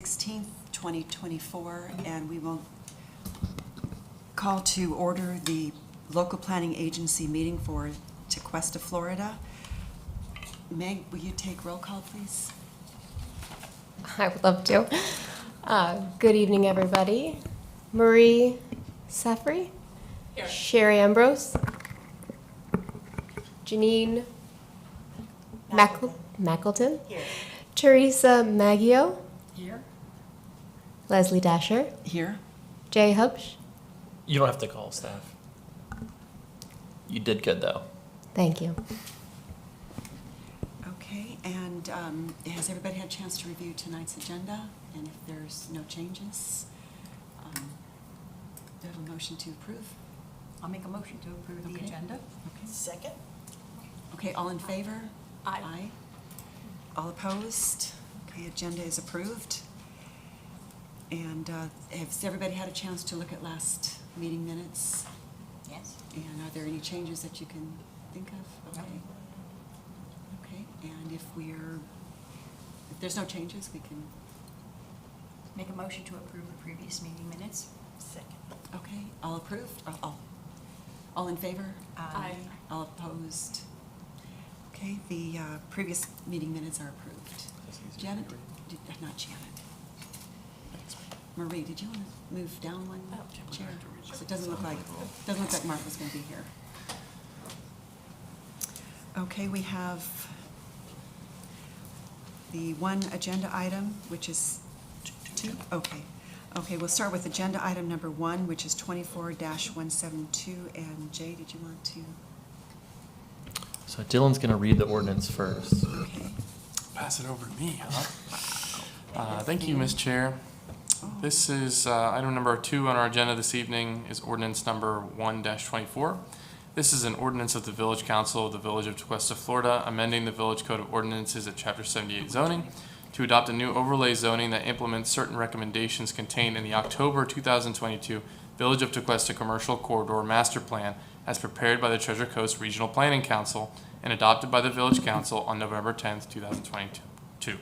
16th, 2024, and we will call to order the local planning agency meeting for TEQUESTA, Florida. Meg, will you take roll call, please? I would love to. Good evening, everybody. Marie Sefri. Here. Sherry Ambrose. Janine Mackleton. Here. Teresa Maggio. Here. Leslie Dasher. Here. Jay Hubsch. You don't have to call staff. You did good, though. Thank you. Okay, and has everybody had a chance to review tonight's agenda? And if there's no changes, do I have a motion to approve? I'll make a motion to approve the Okay. agenda. Okay. Second. Okay, all in favor? Aye. All opposed? Okay, agenda is approved. And has everybody had a chance to look at last meeting minutes? Yes. And are there any changes that you can think of? No. Okay. Okay, and if there's no changes, we can, Make a motion to approve the previous meeting minutes. Second. okay, all approved? All in favor? Aye. All opposed? Okay, the previous meeting minutes are approved. Janet, not Janet. Marie, did you want to move down one chair? So it doesn't look like Mark was going to be here. Okay, we have the one agenda item, which is two? Okay. Okay, we'll start with agenda item number 1, which is 24-172. And Jay, did you want to? So Dylan's going to read the ordinance first. Okay. Pass it over to me, huh? Thank you, Ms. Chair. This is item number 2 on our agenda this evening is ordinance number 1-24. This is an ordinance of the Village Council of the Village of TEQUESTA, Florida, amending the Village Code of Ordinances at Chapter 78 zoning to adopt a new overlay zoning that implements certain recommendations contained in the October 2022 Village of TEQUESTA Commercial Corridor Master Plan as prepared by the Treasure Coast Regional Planning Council and adopted by the Village Council on November 10th, 2022.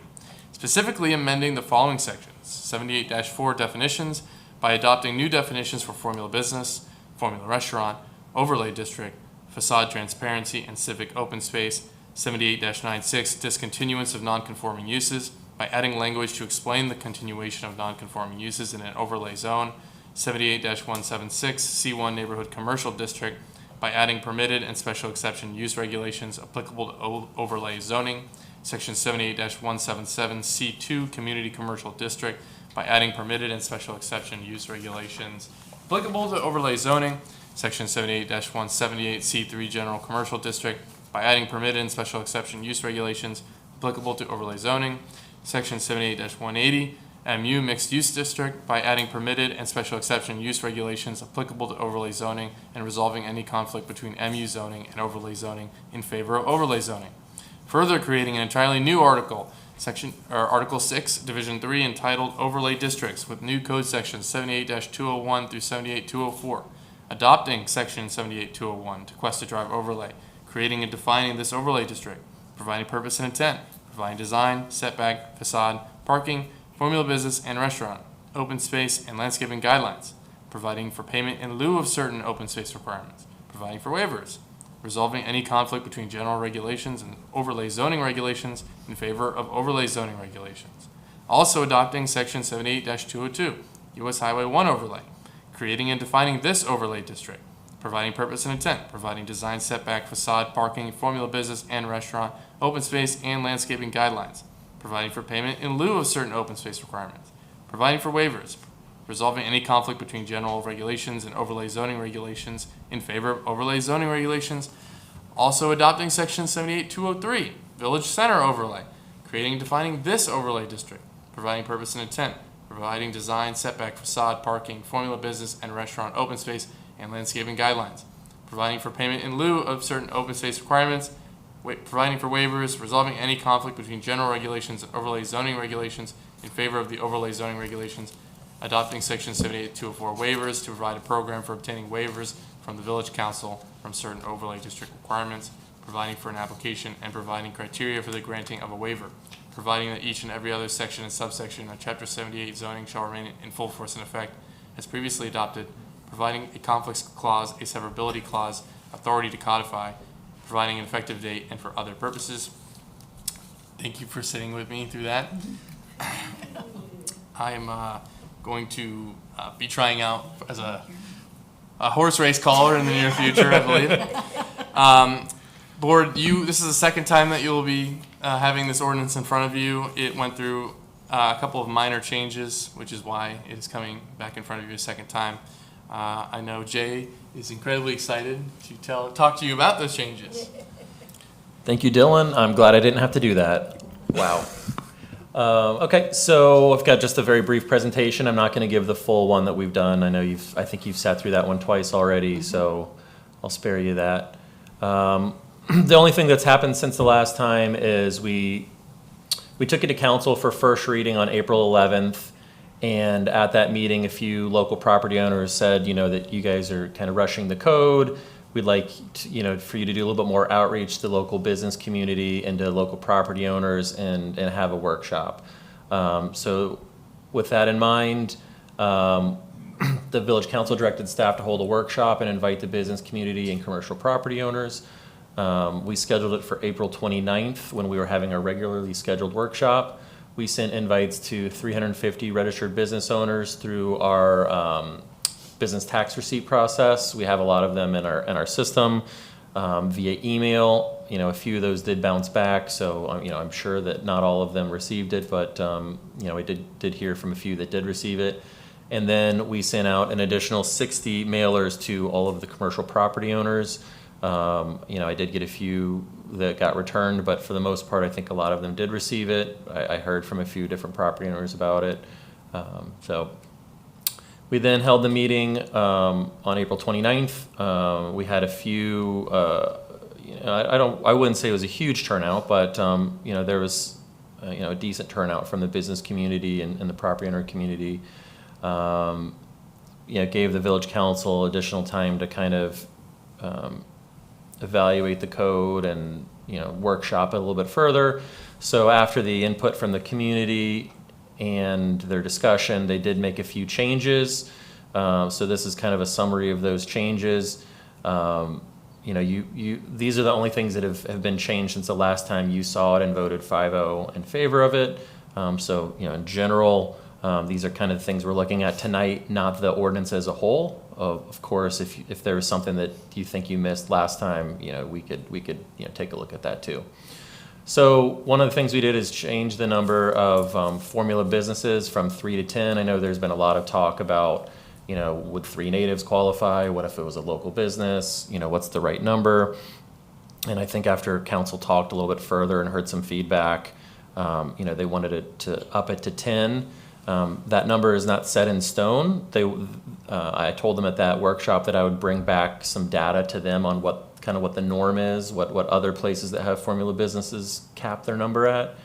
Specifically amending the following sections: 78-4 definitions by adopting new definitions for formula business, formula restaurant, overlay district, facade transparency, and civic open space; 78-96 discontinuance of nonconforming uses by adding language to explain the continuation of nonconforming uses in an overlay zone; 78-176 C1 neighborhood commercial district by adding permitted and special exception use regulations applicable to overlay zoning; section 78-177 C2 community commercial district by adding permitted and special exception use regulations applicable to overlay zoning; section 78-178 C3 general commercial district by adding permitted and special exception use regulations applicable to overlay zoning; section 78-180 MU mixed use district by adding permitted and special exception use regulations applicable to overlay zoning and resolving any conflict between MU zoning and overlay zoning in favor of overlay zoning. Further creating an entirely new article, Article 6, Division 3, entitled Overlay Districts with new code sections 78-201 through 78-204. Adopting section 78-201, TEQUESTA Drive Overlay, creating and defining this overlay district, providing purpose and intent, providing design, setback, facade, parking, formula business and restaurant, open space and landscaping guidelines, providing for payment in lieu of certain open space requirements, providing for waivers, resolving any conflict between general regulations and overlay zoning regulations in favor of overlay zoning regulations. Also adopting section 78-202, U.S. Highway 1 overlay, creating and defining this overlay district, providing purpose and intent, providing design, setback, facade, parking, formula business and restaurant, open space and landscaping guidelines, providing for payment in lieu of certain open space requirements, providing for waivers, resolving any conflict between general regulations and overlay zoning regulations in favor of overlay zoning regulations. Also adopting section 78-203, Village Center overlay, creating and defining this overlay district, providing purpose and intent, providing design, setback, facade, parking, formula business and restaurant, open space and landscaping guidelines, providing for payment in lieu of certain open space requirements, providing for waivers, resolving any conflict between general regulations and overlay zoning regulations in favor of the overlay zoning regulations, adopting section 78-204 waivers to provide a program for obtaining waivers from the Village Council from certain overlay district requirements, providing for an application and providing criteria for the granting of a waiver, providing that each and every other section and subsection of Chapter 78 zoning shall remain in full force and effect as previously adopted, providing a conflicts clause, a severability clause, authority to codify, providing an effective date, and for other purposes. Thank you for sitting with me through that. I am going to be trying out as a horse race caller in the near future, I believe. Board, this is the second time that you'll be having this ordinance in front of you. It went through a couple of minor changes, which is why it is coming back in front of you a second time. I know Jay is incredibly excited to talk to you about those changes. Thank you, Dylan. I'm glad I didn't have to do that. Wow. Okay, so I've got just a very brief presentation. I'm not going to give the full one that we've done. I know I think you've sat through that one twice already, so I'll spare you that. The only thing that's happened since the last time is we took it to council for first reading on April 11th, and at that meeting, a few local property owners said, that you guys are kind of rushing the code. We'd like to, for you to do a little bit more outreach to the local business community and to local property owners and have a workshop. So with that in mind, the village council directed staff to hold a workshop and invite the business community and commercial property owners. We scheduled it for April 29th when we were having our regularly scheduled workshop. We sent invites to 350 registered business owners through our business tax receipt process. We have a lot of them in our system via email. A few of those did bounce back, so I'm sure that not all of them received it, but I did hear from a few that did receive it. And then we sent out an additional 60 mailers to all of the commercial property owners. I did get a few that got returned, but for the most part, I think a lot of them did receive it. I heard from a few different property owners about it. So we then held the meeting on April 29th. We had a few, I wouldn't say it was a huge turnout, but there was a decent turnout from the business community and the property owner community. Gave the village council additional time to kind of evaluate the code and workshop it a little bit further. So after the input from the community and their discussion, they did make a few changes. So this is kind of a summary of those changes. These are the only things that have been changed since the last time you saw it and voted 5-0 in favor of it. So in general, these are kind of the things we're looking at tonight, not the ordinance as a whole. Of course, if there was something that you think you missed last time, we could take a look at that too. So one of the things we did is change the number of formula businesses from 3 to 10. I know there's been a lot of talk about, would 3 natives qualify? What if it was a local business? What's the right number? And I think after council talked a little bit further and heard some feedback, they wanted it to up it to 10. That number is not set in stone. I told them at that workshop that I would bring back some data to them on what the norm is, what other places that have formula businesses cap their number at.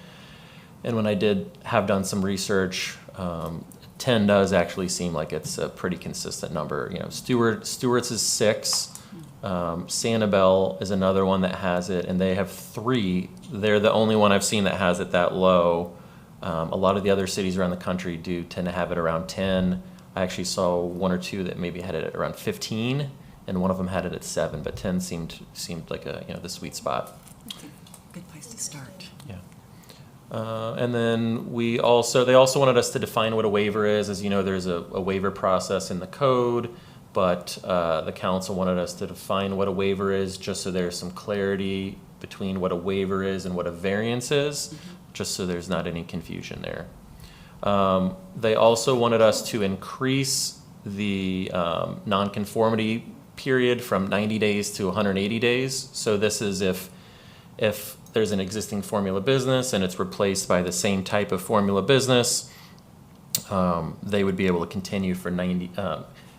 And when I have done some research, 10 does actually seem like it's a pretty consistent number. Stewart's is 6. Sanibel is another one that has it, and they have 3. They're the only one I've seen that has it that low. A lot of the other cities around the country do tend to have it around 10. I actually saw 1 or 2 that maybe had it at around 15, and one of them had it at 7, but 10 seemed like the sweet spot. Good place to start. Yeah. And then they also wanted us to define what a waiver is. As you know, there's a waiver process in the code, but the council wanted us to define what a waiver is, just so there's some clarity between what a waiver is and what a variance is, just so there's not any confusion there. They also wanted us to increase the nonconformity period from 90 days to 180 days. So this is if there's an existing formula business and it's replaced by the same type of formula business, they would be able to continue for 90,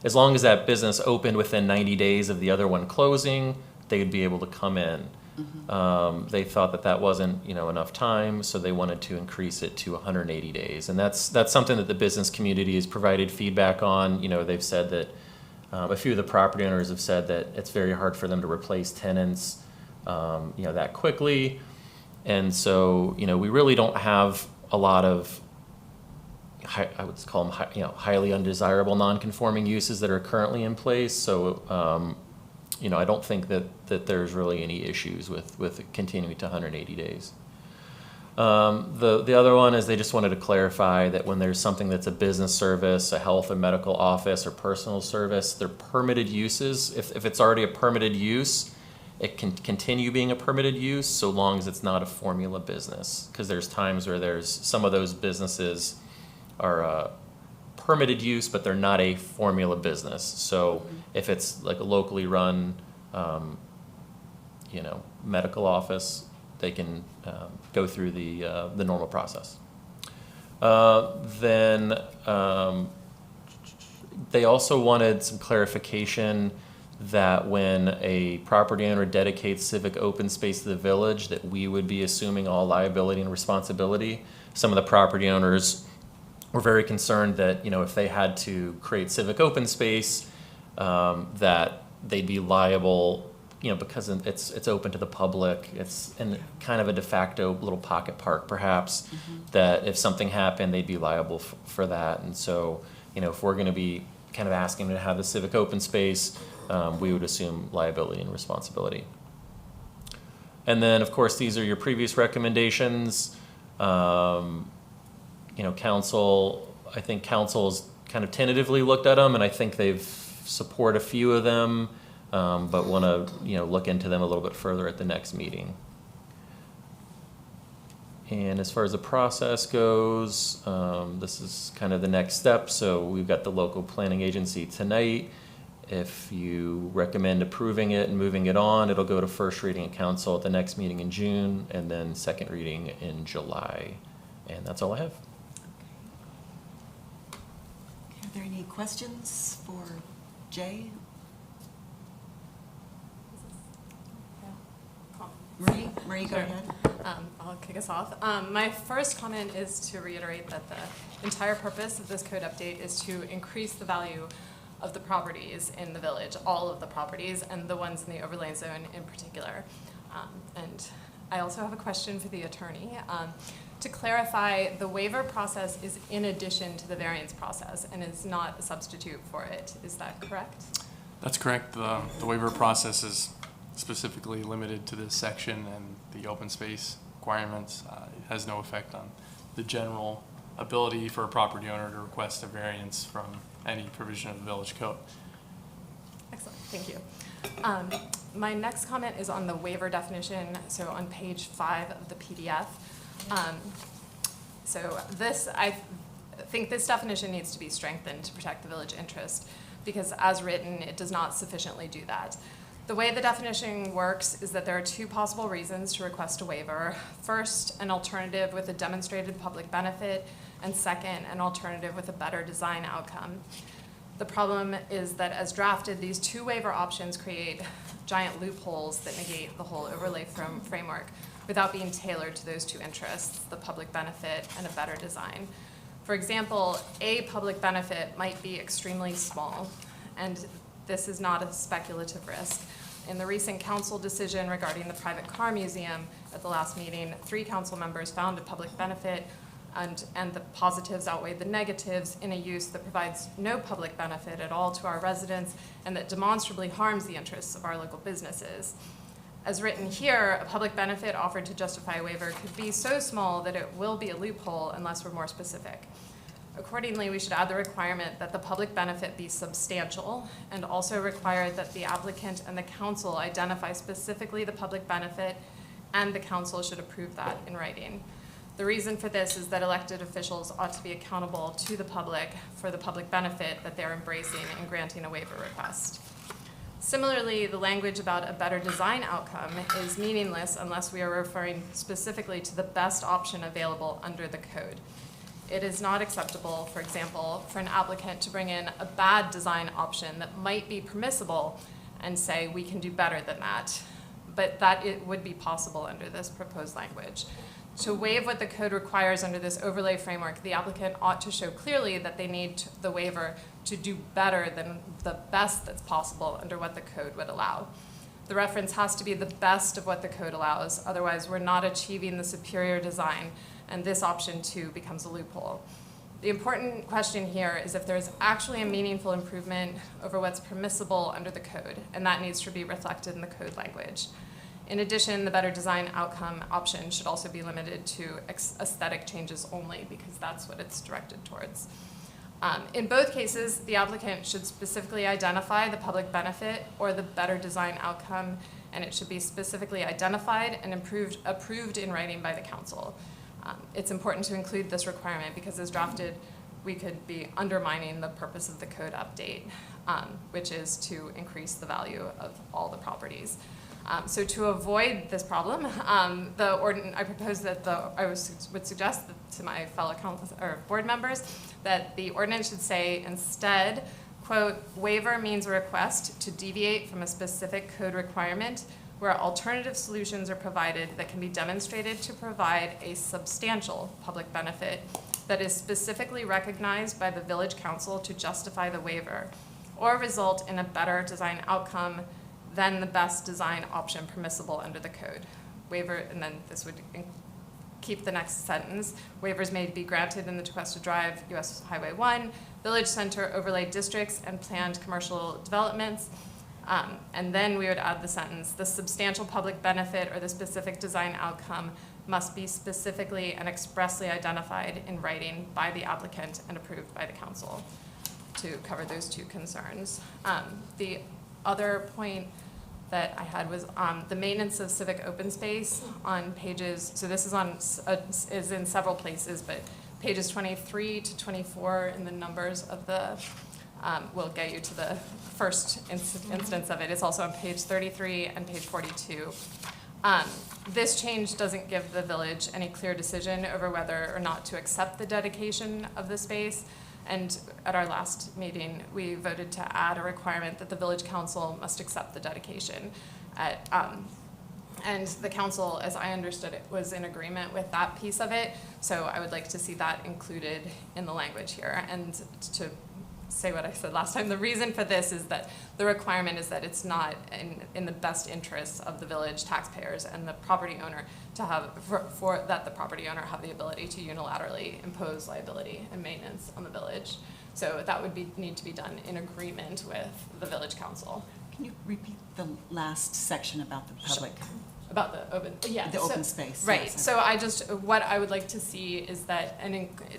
as long as that business opened within 90 days of the other one closing, they would be able to come in. They thought that wasn't enough time, so they wanted to increase it to 180 days, and that's something that the business community has provided feedback on. They've said that a few of the property owners have said that it's very hard for them to replace tenants that quickly. And so, we really don't have a lot of, I would call them, highly undesirable non-conforming uses that are currently in place. So, I don't think that there's really any issues with continuing to 180 days. The other one is they just wanted to clarify that when there's something that's a business service, a health or medical office, or personal service, they're permitted uses. If it's already a permitted use, it can continue being a permitted use so long as it's not a formula business. Because there's times where some of those businesses are permitted use, but they're not a formula business. So if it's like a locally run, medical office, they can go through the normal process. Then they also wanted some clarification that when a property owner dedicates civic open space to the village, that we would be assuming all liability and responsibility. Some of the property owners were very concerned that, if they had to create civic open space, that they'd be liable, because it's open to the public. It's in kind of a de facto little pocket park, perhaps, that if something happened, they'd be liable for that. And so, if we're going to be kind of asking them to have the civic open space, we would assume liability and responsibility. And then, of course, these are your previous recommendations. I think council's kind of tentatively looked at them, and I think they've support a few of them, but want to, look into them a little bit further at the next meeting. And as far as the process goes, this is kind of the next step. So we've got the local planning agency tonight. If you recommend approving it and moving it on, it'll go to first reading at council at the next meeting in June, and then second reading in July. And that's all I have. Are there any questions for Jay? Marie, go Sure. ahead. I'll kick us off. My first comment is to reiterate that the entire purpose of this code update is to increase the value of the properties in the village, all of the properties, and the ones in the overlay zone in particular. And I also have a question for the attorney. To clarify, the waiver process is in addition to the variance process and is not a substitute for it. Is that correct? That's correct. The waiver process is specifically limited to this section and the open space requirements. It has no effect on the general ability for a property owner to request a variance from any provision of the village code. Excellent, thank you. My next comment is on the waiver definition, so on page 5 of the PDF. So I think this definition needs to be strengthened to protect the village interest, because as written, it does not sufficiently do that. The way the definition works is that there are two possible reasons to request a waiver. First, an alternative with a demonstrated public benefit, and second, an alternative with a better design outcome. The problem is that as drafted, these two waiver options create giant loopholes that negate the whole overlay framework without being tailored to those two interests, the public benefit and a better design. For example, a public benefit might be extremely small, and this is not a speculative risk. In the recent council decision regarding the private car museum at the last meeting, 3 council members found a public benefit, and the positives outweighed the negatives in a use that provides no public benefit at all to our residents and that demonstrably harms the interests of our local businesses. As written here, a public benefit offered to justify a waiver could be so small that it will be a loophole unless we're more specific. Accordingly, we should add the requirement that the public benefit be substantial, and also require that the applicant and the council identify specifically the public benefit, and the council should approve that in writing. The reason for this is that elected officials ought to be accountable to the public for the public benefit that they're embracing in granting a waiver request. Similarly, the language about a better design outcome is meaningless unless we are referring specifically to the best option available under the code. It is not acceptable, for example, for an applicant to bring in a bad design option that might be permissible and say we can do better than that, but that it would be possible under this proposed language. To waive what the code requires under this overlay framework, the applicant ought to show clearly that they need the waiver to do better than the best that's possible under what the code would allow. The reference has to be the best of what the code allows, otherwise we're not achieving the superior design, and this option too becomes a loophole. The important question here is if there's actually a meaningful improvement over what's permissible under the code, and that needs to be reflected in the code language. In addition, the better design outcome option should also be limited to aesthetic changes only, because that's what it's directed towards. In both cases, the applicant should specifically identify the public benefit or the better design outcome, and it should be specifically identified and approved in writing by the council. It's important to include this requirement because as drafted, we could be undermining the purpose of the code update, which is to increase the value of all the properties. So to avoid this problem, I propose that would suggest to my fellow board members that the ordinance should say instead, quote, waiver means a request to deviate from a specific code requirement where alternative solutions are provided that can be demonstrated to provide a substantial public benefit that is specifically recognized by the village council to justify the waiver or result in a better design outcome than the best design option permissible under the code. Waiver, and then this would keep the next sentence. Waivers may be granted in the Tequesta Drive, US Highway 1, Village Center overlay districts, and planned commercial developments. And then we would add the sentence, the substantial public benefit or the specific design outcome must be specifically and expressly identified in writing by the applicant and approved by the council to cover those two concerns. The other point that I had was the maintenance of civic open space on pages, so this is is in several places, but pages 23 to 24 in the numbers of the, will get you to the first instance of it. It's also on page 33 and page 42. This change doesn't give the village any clear decision over whether or not to accept the dedication of the space. And at our last meeting, we voted to add a requirement that the village council must accept the dedication. And the council, as I understood it, was in agreement with that piece of it. So I would like to see that included in the language here. And to say what I said last time, the reason for this is that the requirement is that it's not in the best interests of the village taxpayers and the property owner to have, that the property owner have the ability to unilaterally impose liability and maintenance on the village. So that would need to be done in agreement with the village council. Can you repeat the last section about the public? About the open, yeah. The open space. Right, yes. so what I would like to see is that,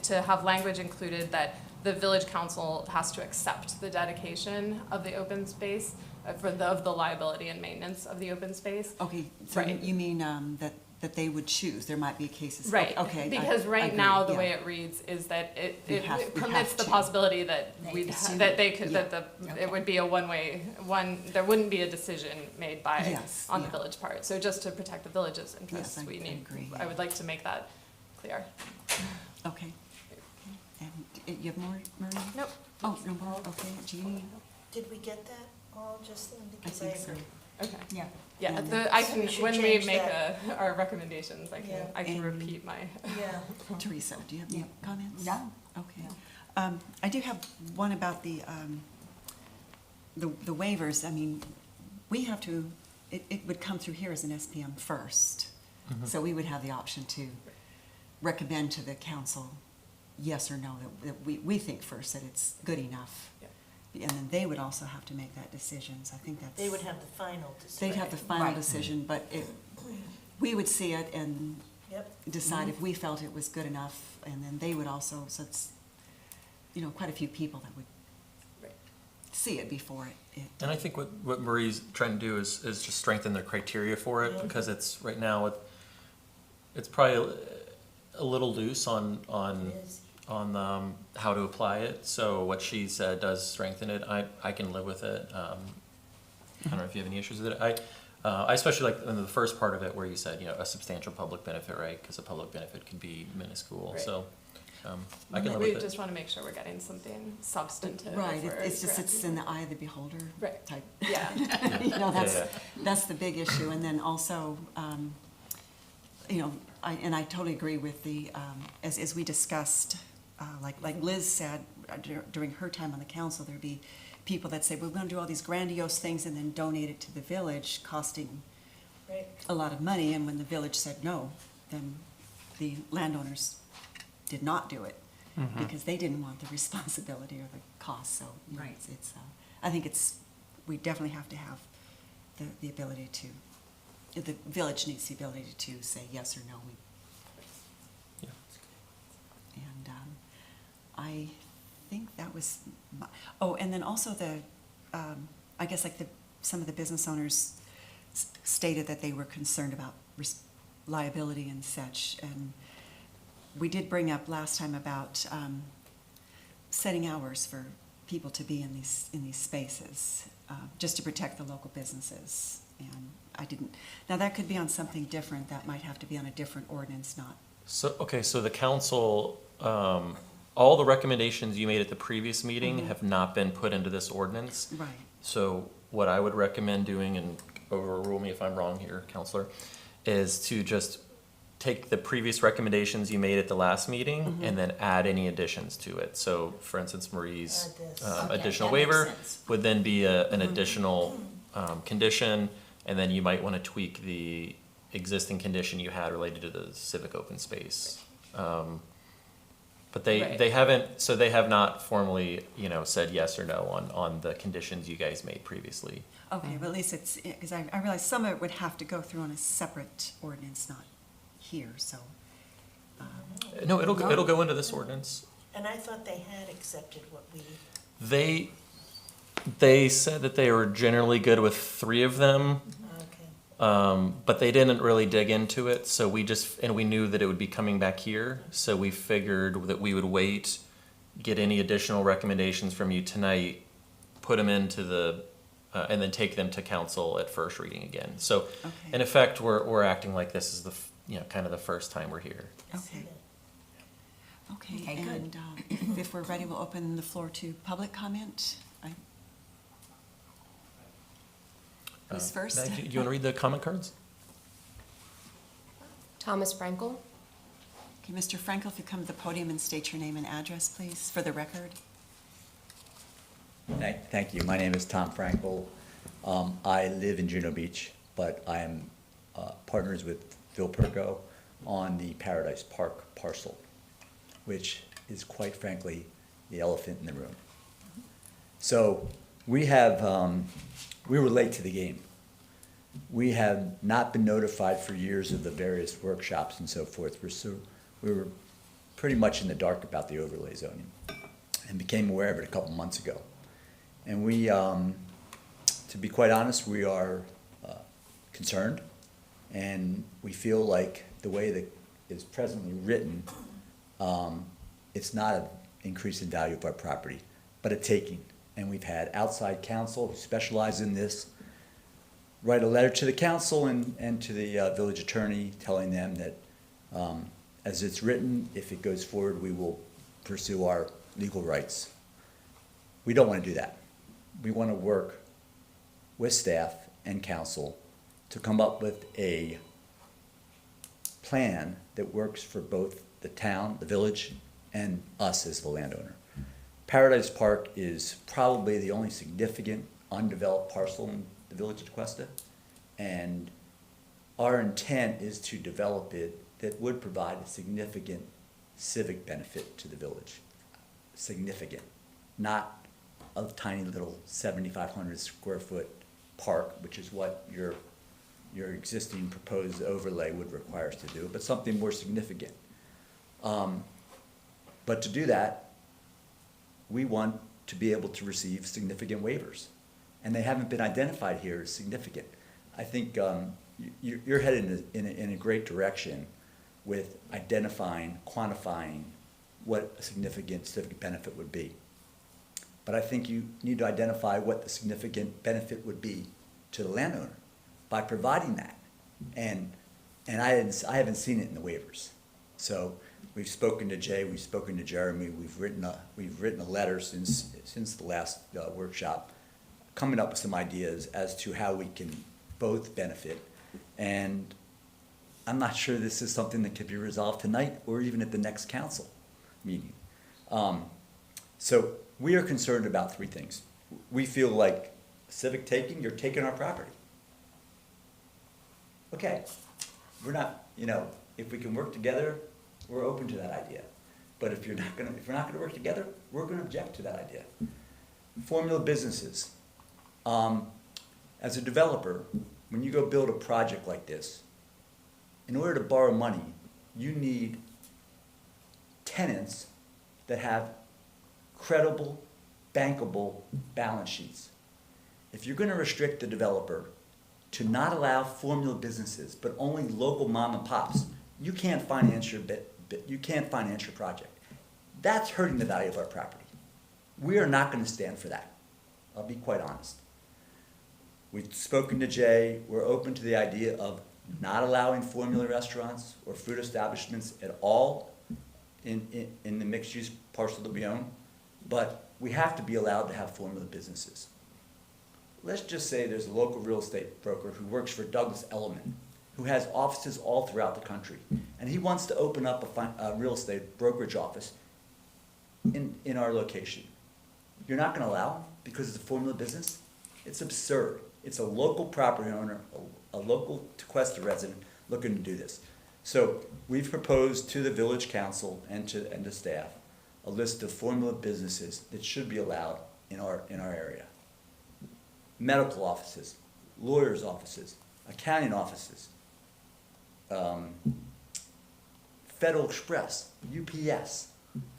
to have language included that the village council has to accept the dedication of the open space of the liability and maintenance of the open space. Okay, so Right. you mean that they would choose, there might be cases. Right, Okay. because I right agree, now, the yeah. way it reads is that it We have permits the to. possibility that They assume. that they could, Yeah. that Okay. it would be a there wouldn't be a decision made by, Yes, on the yeah. village part. So just to protect the village's interests, I we need, agree, I yeah. would like to make that clear. Okay. And you have more, Marie? Nope. Oh, no more, okay, Jeannie? Did we get that all just then? I Because think so. agree. Okay. Yeah. Yeah, And I So we can, should when we change make that. our recommendations, I Yeah. can And- repeat my. Yeah. Teresa, do you have any comments? No. Okay. I do have one about the waivers. I mean, we have to, it would come through here as an SPM first. So we would have the option to recommend to the council, yes or no, that we think first that it's good enough. And then they would also have to make that decision, so I think that's. They would have the final decision. They'd have the final Right. decision, but we would see it and Yep. decide if we felt it was good enough, and then they would also, so it's, quite a few people that would Right. see it before it. And I think what Marie's trying to do is just strengthen their criteria for it, Yeah. because it's, right now, it's probably a little loose on It is. how to apply it. So what she said does strengthen it. I can live with it. I don't know if you have any issues with it. I especially like in the first part of it where you said, a substantial public benefit, right? Because a public benefit can be minuscule. Right. So I can live We with just it. want to make sure we're getting something substantive. Right, if we're it's just, it's granting- in the eye of the beholder Right. type. Yeah, Yeah. That's the big issue, and then also, I totally agree with the, as we discussed, like Liz said, during her time on the council, there'd be people that say, we're gonna do all these grandiose things and then donate it to the village, costing Right. a lot of money, and when the village said no, then the landowners did not do it, because they didn't want the responsibility or the cost, so, you know, Right. it's, I think we definitely have to have the ability to, the village needs the ability to say yes or no. Yeah. And I think that was, oh, and then also I guess like some of the business owners stated that they were concerned about liability and such, and we did bring up last time about setting hours for people to be in these spaces, just to protect the local businesses, and I didn't, now that could be on something different, that might have to be on a different ordinance, not, So, okay, so the council, all the recommendations you made at the previous meeting have not been put into this ordinance. right, So what I would recommend doing, and overrule me if I'm wrong here, Counselor, is to just take the previous recommendations you made at the last meeting and then add any additions to it. So for instance, Marie's Add this. Okay, additional that makes waiver sense. would then be an additional condition, and then you might want to tweak the existing condition you had related to the civic open space. But Right. they haven't, so they have not formally, said yes or no on the conditions you guys made previously. okay, but at least it's, because I realize some of it would have to go through on a separate ordinance, not here, so. No, it'll go into this ordinance. And I thought they had accepted what we, They said that they were generally good with 3 of them, okay. but they didn't really dig into it, so we knew that it would be coming back here, so we figured that we would wait, get any additional recommendations from you tonight, put them into and then take them to council at first reading again. So, in Okay. effect, we're acting like this is kind of the first time we're here. Okay. Okay, Okay, good. and if we're ready, we'll open the floor to public comment. Who's first? Mag, do you want to read the comment cards? Thomas Frankel. Okay, Mr. Frankel, if you come to the podium and state your name and address, please, for the record. Thank you. My name is Tom Frankel. I live in Juno Beach, but I am partners with Phil Perko on the Paradise Park parcel, which is quite frankly the elephant in the room. So we were late to the game. We have not been notified for years of the various workshops and so forth. We were pretty much in the dark about the overlay zoning and became aware of it a couple months ago. And we, to be quite honest, we are concerned, and we feel like the way that it's presently written, it's not an increase in value of our property, but a taking. And we've had outside counsel who specialize in this write a letter to the council and to the village attorney telling them that as it's written, if it goes forward, we will pursue our legal rights. We don't want to do that. We want to work with staff and council to come up with a plan that works for both the town, the village, and us as the landowner. Paradise Park is probably the only significant undeveloped parcel in the village of TEQUESTA, and our intent is to develop it that would provide a significant civic benefit to the village. Significant, not a tiny little 7,500 square foot park, which is what your existing proposed overlay would require us to do, but something more significant. But to do that, we want to be able to receive significant waivers, and they haven't been identified here as significant. I think you're headed in a great direction with identifying, quantifying what a significant civic benefit would be. But I think you need to identify what the significant benefit would be to the landowner by providing that. And I haven't seen it in the waivers. So we've spoken to Jay, we've spoken to Jeremy, we've written a letter since the last workshop, coming up with some ideas as to how we can both benefit. And I'm not sure this is something that could be resolved tonight or even at the next council meeting. So we are concerned about three things. We feel like civic taking, you're taking our property. Okay, we're not, if we can work together, we're open to that idea. But if we're not gonna work together, we're gonna object to that idea. Formula businesses. As a developer, when you go build a project like this, in order to borrow money, you need tenants that have credible, bankable balance sheets. If you're gonna restrict the developer to not allow formula businesses, but only local mom and pops, you can't finance your project. That's hurting the value of our property. We are not gonna stand for that. I'll be quite honest. We've spoken to Jay, we're open to the idea of not allowing formula restaurants or food establishments at all in the mixed-use parcel that we own, but we have to be allowed to have formula businesses. Let's just say there's a local real estate broker who works for Douglas Elliman, who has offices all throughout the country, and he wants to open up a real estate brokerage office in our location. You're not gonna allow him because it's a formula business? It's absurd. It's a local property owner, a local TEQUESTA resident looking to do this. So we've proposed to the village council and to staff a list of formula businesses that should be allowed in our area. Medical offices, lawyers' offices, accounting offices, Federal Express, UPS,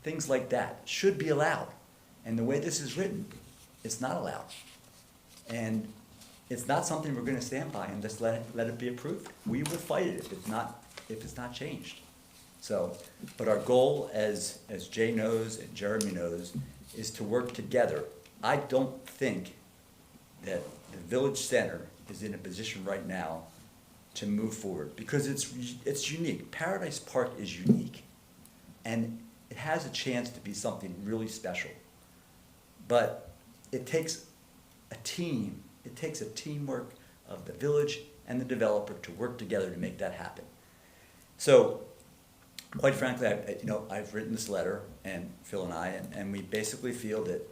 things like that should be allowed. And the way this is written, it's not allowed. And it's not something we're gonna stand by and just let it be approved. We will fight it if it's not changed. So, but our goal, as Jay knows and Jeremy knows, is to work together. I don't think that the village center is in a position right now to move forward because it's unique. Paradise Park is unique, and it has a chance to be something really special. But it takes a team. It takes a teamwork of the village and the developer to work together to make that happen. So, quite frankly, I've written this letter, and Phil and I, and we basically feel that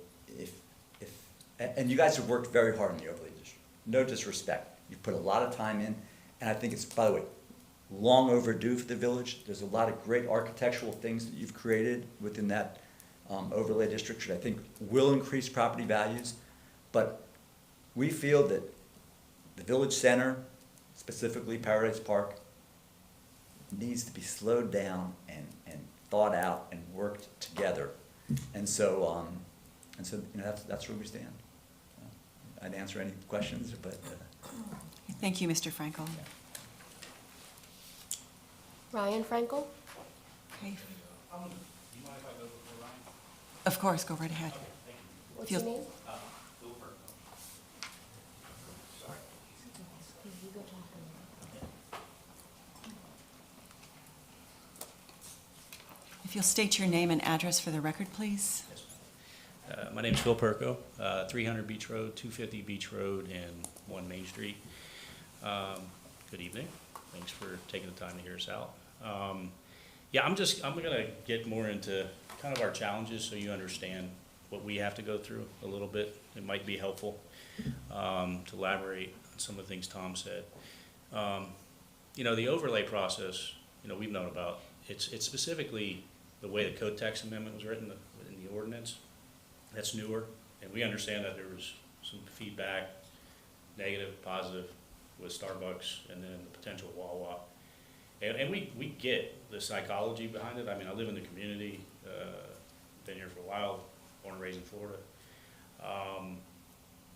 and you guys have worked very hard in the overlay district. No disrespect. You've put a lot of time in, and I think it's, by the way, long overdue for the village. There's a lot of great architectural things that you've created within that overlay district, which I think will increase property values. But we feel that the village center, specifically Paradise Park, needs to be slowed down and thought out and worked together. And so that's where we stand. I'd answer any questions, but. Thank you, Mr. Frankel. Ryan Frankel? Okay. Of course, go right ahead. What's Feel- your name? If you'll state your name and address for the record, please. My name's Phil Perko, 300 Beach Road, 250 Beach Road, and 1 Main Street. Good evening. Thanks for taking the time to hear us out. Yeah, I'm gonna get more into kind of our challenges so you understand what we have to go through a little bit. It might be helpful to elaborate on some of the things Tom said. The overlay process, we've known about. It's specifically the way the code text amendment was written in the ordinance. That's newer, and we understand that there was some feedback, negative, positive, with Starbucks and then the potential Wawa. And we get the psychology behind it. I mean, I live in the community, been here for a while, born and raised in Florida.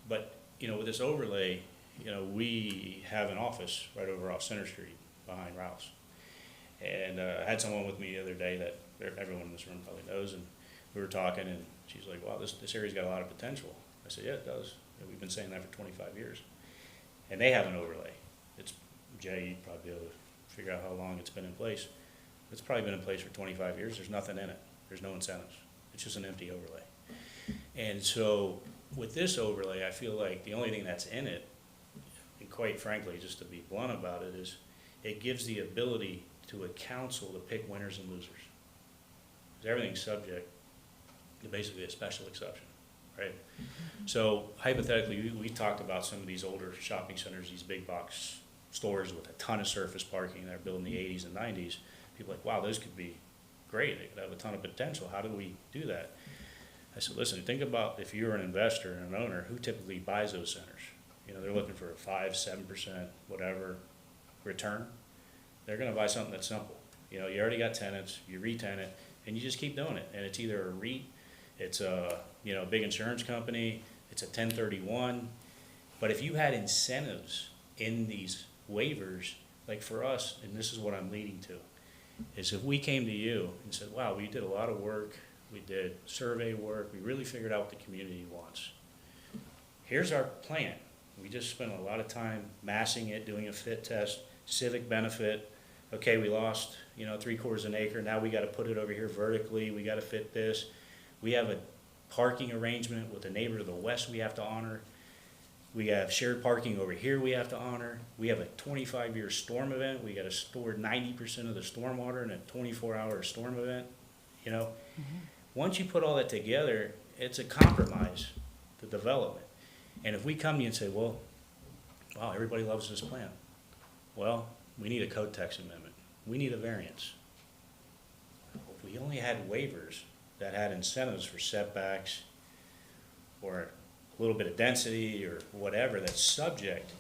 But with this overlay, we have an office right over off Center Street behind Rouse. And I had someone with me the other day that everyone in this room probably knows, and we were talking, and she's like, wow, this area's got a lot of potential. I said, yeah, it does. And we've been saying that for 25 years. And they have an overlay. It's, Jay, you'd probably be able to figure out how long it's been in place. It's probably been in place for 25 years. There's nothing in it. There's no incentives. It's just an empty overlay. And so with this overlay, I feel like the only thing that's in it, and quite frankly, just to be blunt about it, is it gives the ability to a council to pick winners and losers. Because everything's subject basically a special exception, right? So hypothetically, we talked about some of these older shopping centers, these big box stores with a ton of surface parking they're built in the 80s and 90s. People are like, wow, those could be great. They could have a ton of potential. How do we do that? I said, listen, think about if you're an investor and an owner, who typically buys those centers? You know, they're looking for a 5-7%, whatever return. They're going to buy something that's simple. You know, you already got tenants, you re-tenant, and you just keep doing it. And it's either a REIT, it's a, you know, big insurance company, it's a 1031. But if you had incentives in these waivers, like for us, and this is what I'm leading to, is if we came to you and said, wow, we did a lot of work, we did survey work, we really figured out what the community wants. Here's our plan. We just spent a lot of time massing it, doing a fit test, civic benefit. Okay, we lost, you know, 3/4 an acre. Now we got to put it over here vertically. We got to fit this. We have a parking arrangement with the neighbor to the west we have to honor. We have shared parking over here we have to honor. We have a 25-year storm event. We got to store 90% of the storm water in a 24-hour storm event. You know, once you put all that together, it's a compromise, the development. And if we come to you and say, well, wow, everybody loves this plan. Well, we need a code text amendment. We need a variance. If we only had waivers that had incentives for setbacks or a little bit of density or whatever that's subject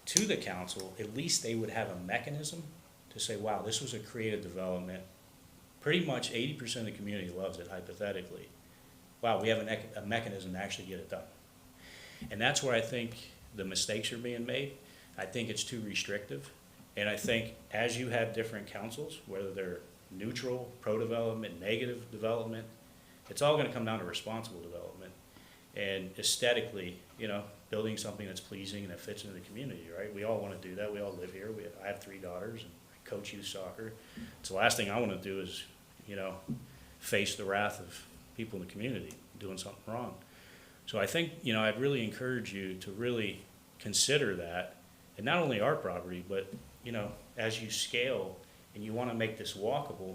to the council, at least they would have a mechanism to say, wow, this was a creative development. Pretty much 80% of the community loves it, hypothetically. Wow, we have a mechanism to actually get it done. And that's where I think the mistakes are being made. I think it's too restrictive. And I think as you have different councils, whether they're neutral, pro-development, negative development, it's all going to come down to responsible development. And aesthetically, you know, building something that's pleasing and that fits into the community, right? We all want to do that. We all live here. I have 3 daughters and I coach youth soccer. So the last thing I want to do is, you know, face the wrath of people in the community doing something wrong. So I think, you know, I'd really encourage you to really consider that, and not only our property, but, you know, as you scale and you want to make this walkable,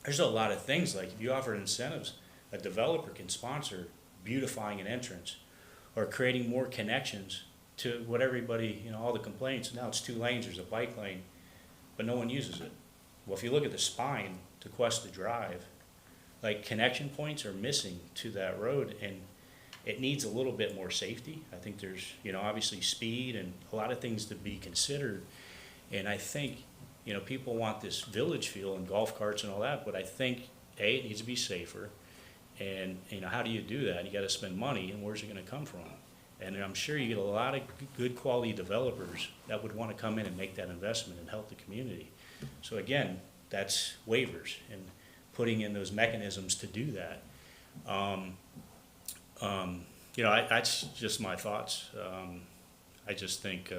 there's a lot of things, like if you offer incentives, a developer can sponsor beautifying an entrance or creating more connections to what everybody, you know, all the complaints. Now it's 2 lanes, there's a bike lane, but no one uses it. Well, if you look at the spine to TEQUESTA Drive, like connection points are missing to that road, and it needs a little bit more safety. I think there's, you know, obviously speed and a lot of things to be considered. And I think, you know, people want this village feel and golf carts and all that, but I think, A, it needs to be safer. And, you know, how do you do that? You got to spend money, and where's it going to come from? And I'm sure you get a lot of good quality developers that would want to come in and make that investment and help the community. So again, that's waivers and putting in those mechanisms to do that. You know, that's just my thoughts. I just think,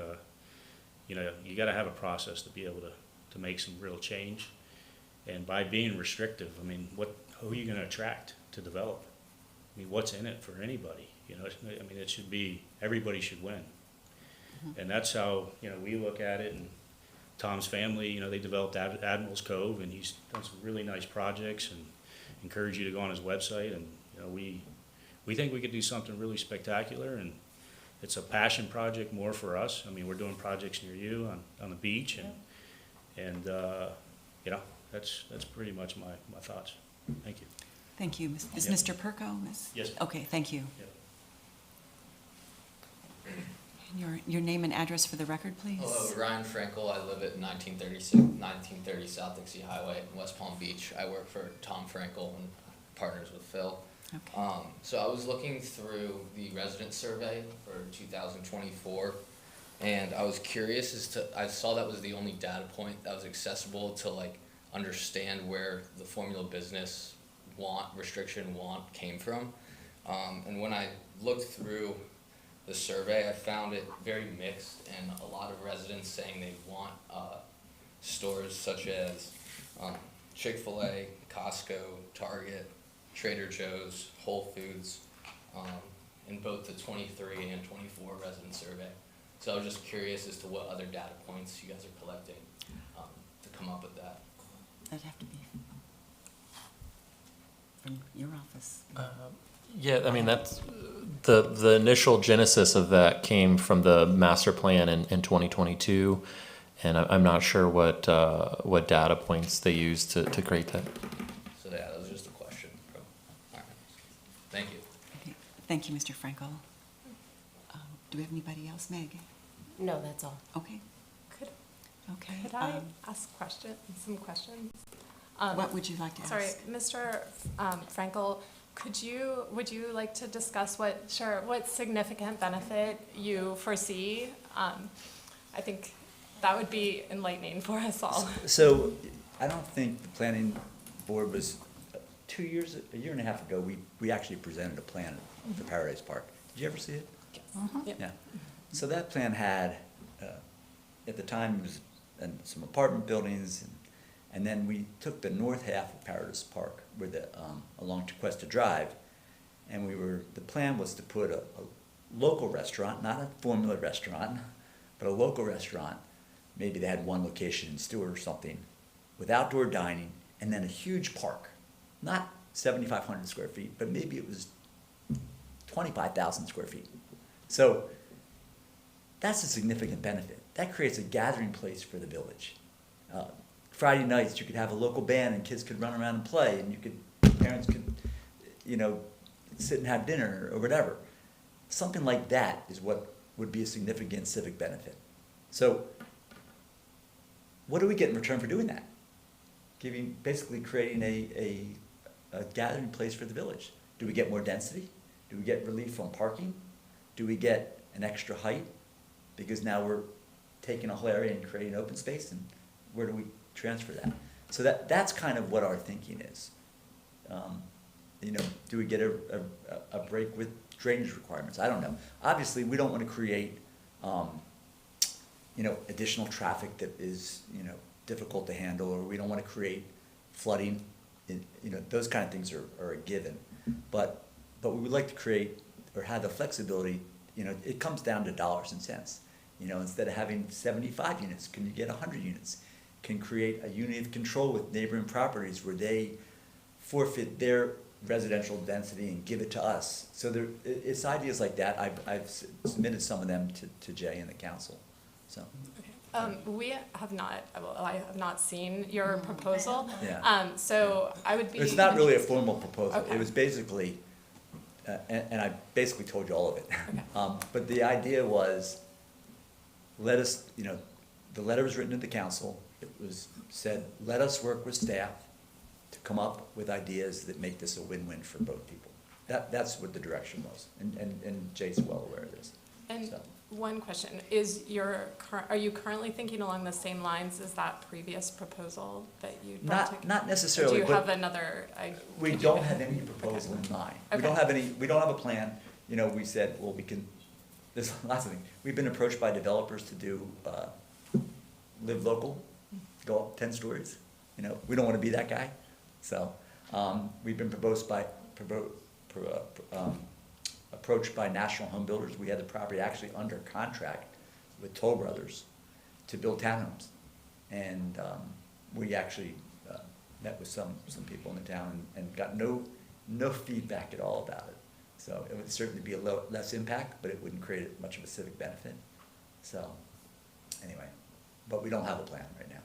you know, you got to have a process to be able to make some real change. And by being restrictive, I mean, who are you going to attract to develop? I mean, what's in it for anybody? You know, I mean, it should be, everybody should win. And that's how, you know, we look at it. And Tom's family, you know, they developed Admiral's Cove, and he's done some really nice projects, and encourage you to go on his website. And, you know, we think we could do something really spectacular, and it's a passion project more for us. I mean, we're doing projects near you on the beach, and you know, that's pretty much my thoughts. Thank you. Thank you. Is Yep. Mr. Perko? Yes. Okay, thank you. Yep. And your name and address for the record, please? Hello, Ryan Frankel. I live at 1930 South Dixie Highway in West Palm Beach. I work for Tom Frankel and partners with Phil. Okay. So I was looking through the resident survey for 2024, and I was curious I saw that was the only data point that was accessible to like understand where the formula business restriction came from. And when I looked through the survey, I found it very mixed, and a lot of residents saying they want stores such as Chick-fil-A, Costco, Target, Trader Joe's, Whole Foods, in both the 23 and 24 resident survey. So I was just curious as to what other data points you guys are collecting to come up with that. That'd have to be from your office. Yeah, I mean, that's, the initial genesis of that came from the master plan in 2022, and I'm not sure what data points they used to create that. So yeah, that was just a question from, alright, thank you. Okay, thank you, Mr. Frankel. Do we have anybody else, Meg? No, that's all. Okay, Could, okay. could I ask some questions? What would you like to ask? Sorry, Mr. Frankel, would you like to discuss what significant benefit you foresee? I think that would be enlightening for us all. So, I don't think the planning board was, a year and a half ago, we actually presented a plan for Paradise Park. Did you ever see it? Yep. Yeah. So that plan had, at the time, it was some apartment buildings, and then we took the north half of Paradise Park, where along TEQUESTA Drive, and the plan was to put a local restaurant, not a formula restaurant, but a local restaurant. Maybe they had one location in Stewart or something, with outdoor dining, and then a huge park. Not 7,500 square feet, but maybe it was 25,000 square feet. So that's a significant benefit. That creates a gathering place for the village. Friday nights, you could have a local band and kids could run around and play, and parents could, sit and have dinner or whatever. Something like that is what would be a significant civic benefit. So what do we get in return for doing that? Basically creating a gathering place for the village. Do we get more density? Do we get relief from parking? Do we get an extra height? Because now we're taking a whole area and creating open space, and where do we transfer that? So that's kind of what our thinking is. Do we get a break with drainage requirements? I don't know. Obviously, we don't want to create, additional traffic that is, difficult to handle, or we don't want to create flooding. Those kind of things are a given. But we would like to create or have the flexibility. It comes down to dollars and cents. Instead of having 75 units, can you get 100 units? Can create a unit of control with neighboring properties where they forfeit their residential density and give it to us. So it's ideas like that. I've submitted some of them to Jay and the council. So. We have not, I have not seen your proposal. Yeah. So I would be. It's not really a formal proposal. Okay. It was basically, and I basically told you all of it. Okay. But the idea was, let us, the letter was written to the council. It was said, let us work with staff to come up with ideas that make this a win-win for both people. That's what the direction was, and Jay's well aware of this. And So. one question, are you currently thinking along the same lines as that previous proposal that you brought to? Not Or necessarily. do you but have another? We don't have any proposal in mind. We don't have any. We don't have a plan. We said, well, we can. There's lots of things. We've been approached by developers to do live local, go up 10 stories. We don't want to be that guy. So we've been approached by national home builders. We had the property actually under contract with Toll Brothers to build townhomes. And we actually met with some people in the town and got no feedback at all about it. So it would certainly be less impact, but it wouldn't create much of a civic benefit. So anyway, but we don't have a plan right now.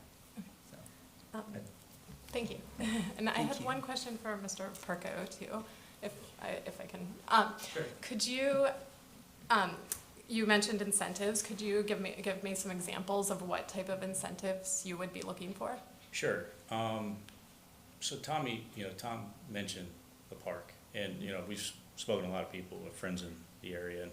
So, Thank you. And I had one question for Mr. Perko too, if I can. Sure. Could you, you mentioned incentives. Could you give me some examples of what type of incentives you would be looking for? Sure. So Tom mentioned the park, and, we've spoken to a lot of people, friends in the area, and,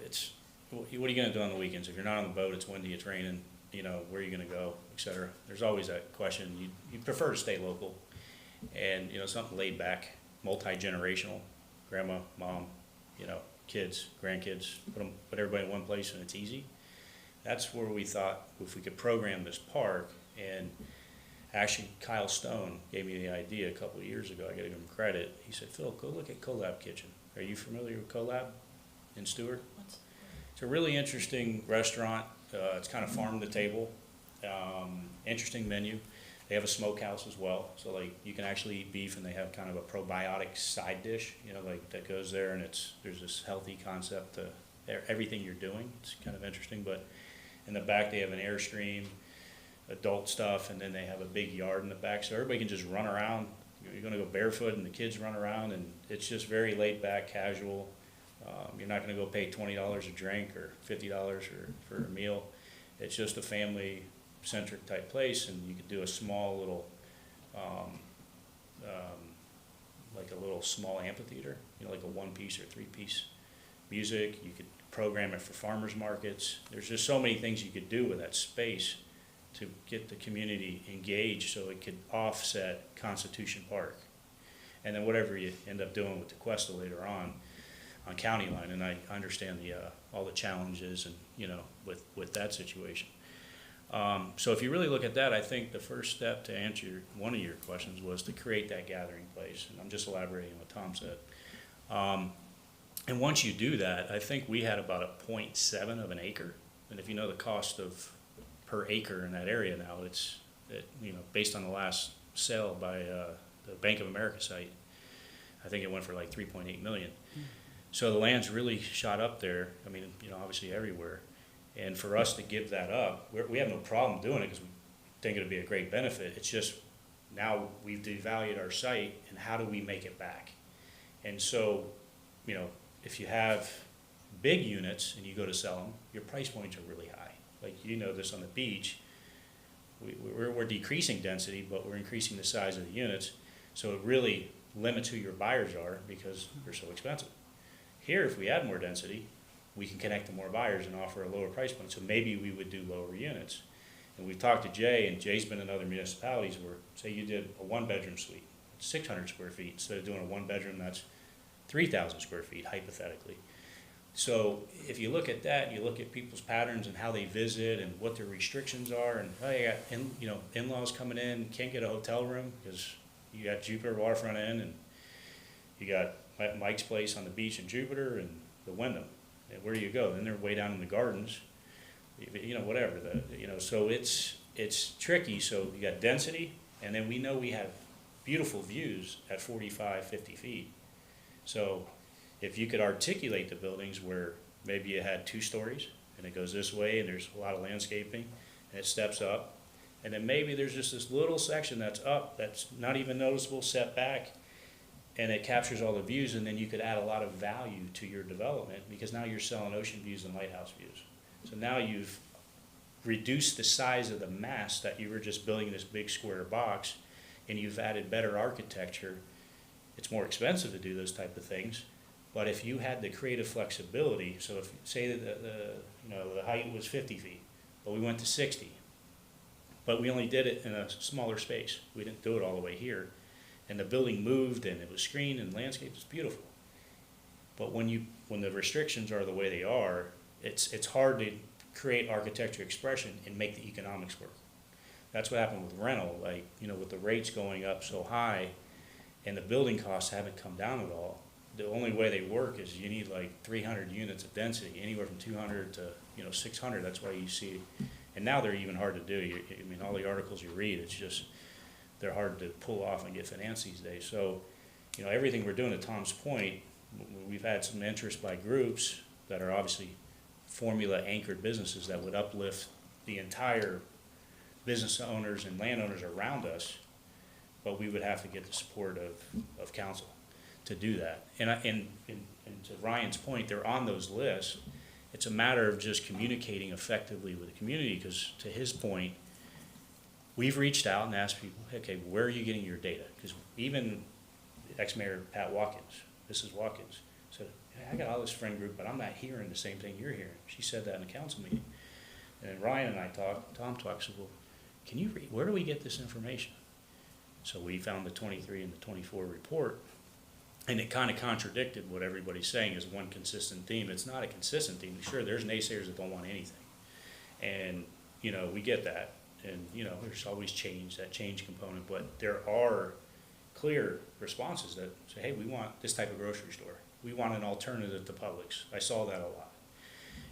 it's, what are you gonna do on the weekends? If you're not on the boat, it's windy, it's raining, where are you gonna go, et cetera. There's always that question. You prefer to stay local, and, something laid back, multi-generational, grandma, mom, kids, grandkids, put everybody in one place and it's easy. That's where we thought if we could program this park, and actually Kyle Stone gave me the idea a couple of years ago. I gotta give him credit. He said, Phil, go look at Collab Kitchen. Are you familiar with Collab in Stewart? It's a really interesting restaurant. It's kind of farm to table, interesting menu. They have a smokehouse as well, so like you can actually eat beef, and they have kind of a probiotic side dish, you know, like that goes there, and there's this healthy concept to everything you're doing. It's kind of interesting, but in the back they have an Airstream, adult stuff, and then they have a big yard in the back, so everybody can just run around. You're gonna go barefoot, and the kids run around, and it's just very laid back, casual. You're not gonna go pay $20 a drink or $50 for a meal. It's just a family-centric type place, and you could do a small little, like a little small amphitheater, you know, like a one-piece or three-piece music. You could program it for farmers markets. There's just so many things you could do with that space to get the community engaged so it could offset Constitution Park. And then whatever you end up doing with TEQUESTA later on County Line, and I understand all the challenges and, you know, with that situation. So if you really look at that, I think the first step to answer one of your questions was to create that gathering place, and I'm just elaborating on what Tom said. And once you do that, I think we had about a 0.7 of an acre, and if you know the cost of per acre in that area now, you know, based on the last sale by the Bank of America site, I think it went for like 3.8 million. So the land's really shot up there. I mean, you know, obviously everywhere. And for us to give that up, we have no problem doing it because we think it'd be a great benefit. It's just now we've devalued our site, and how do we make it back? And so, you know, if you have big units and you go to sell them, your price points are really high. Like, you know this on the beach, we're decreasing density, but we're increasing the size of the units. So it really limits who your buyers are because they're so expensive. Here, if we add more density, we can connect to more buyers and offer a lower price point. So maybe we would do lower units. And we've talked to Jay, and Jay's been in other municipalities where, say you did a one-bedroom suite, 600 square feet, instead of doing a one-bedroom that's 3,000 square feet, hypothetically. So if you look at that, you look at people's patterns and how they visit and what their restrictions are, and oh, you got in-laws coming in, can't get a hotel room because you got Jupiter Waterfront Inn, and you got Mike's place on the beach in Jupiter, and the Wyndham. And where do you go? Then they're way down in the gardens, you know, whatever. So it's tricky. So you got density, and then we know we have beautiful views at 45, 50 feet. So if you could articulate the buildings where maybe you had 2 stories, and it goes this way, and there's a lot of landscaping, and it steps up, and then maybe there's just this little section that's up, that's not even noticeable, set back, and it captures all the views, and then you could add a lot of value to your development because now you're selling ocean views and lighthouse views. So now you've reduced the size of the mass that you were just building this big square box, and you've added better architecture. It's more expensive to do those type of things, but if you had the creative flexibility, so if say that the height was 50 feet, but we went to 60, but we only did it in a smaller space. We didn't do it all the way here. And the building moved, and it was screened, and landscape was beautiful. But when the restrictions are the way they are, it's hard to create architecture expression and make the economics work. That's what happened with rental, like, you know, with the rates going up so high, and the building costs haven't come down at all. The only way they work is you need like 300 units of density, anywhere from 200 to 600. That's why you see, and now they're even hard to do. I mean, all the articles you read, it's just, they're hard to pull off and get financed these days. So, you know, everything we're doing, to Tom's point, we've had some interest by groups that are obviously formula anchored businesses that would uplift the entire business owners and landowners around us, but we would have to get the support of council to do that. And to Ryan's point, they're on those lists. It's a matter of just communicating effectively with the community, because to his point, we've reached out and asked people, okay, where are you getting your data? Because even ex-mayor Pat Watkins, Mrs. Watkins, said, hey, I got all this friend group, but I'm not hearing the same thing you're hearing. She said that in a council meeting. And then Ryan and I talked, Tom talked, said, well, can you read, where do we get this information? So we found the 23 and the 24 report, and it kind of contradicted what everybody's saying is one consistent theme. It's not a consistent theme. Sure, there's naysayers that don't want anything. And, you know, we get that. And, you know, there's always change, that change component, but there are clear responses that say, hey, we want this type of grocery store. We want an alternative to Publix. I saw that a lot.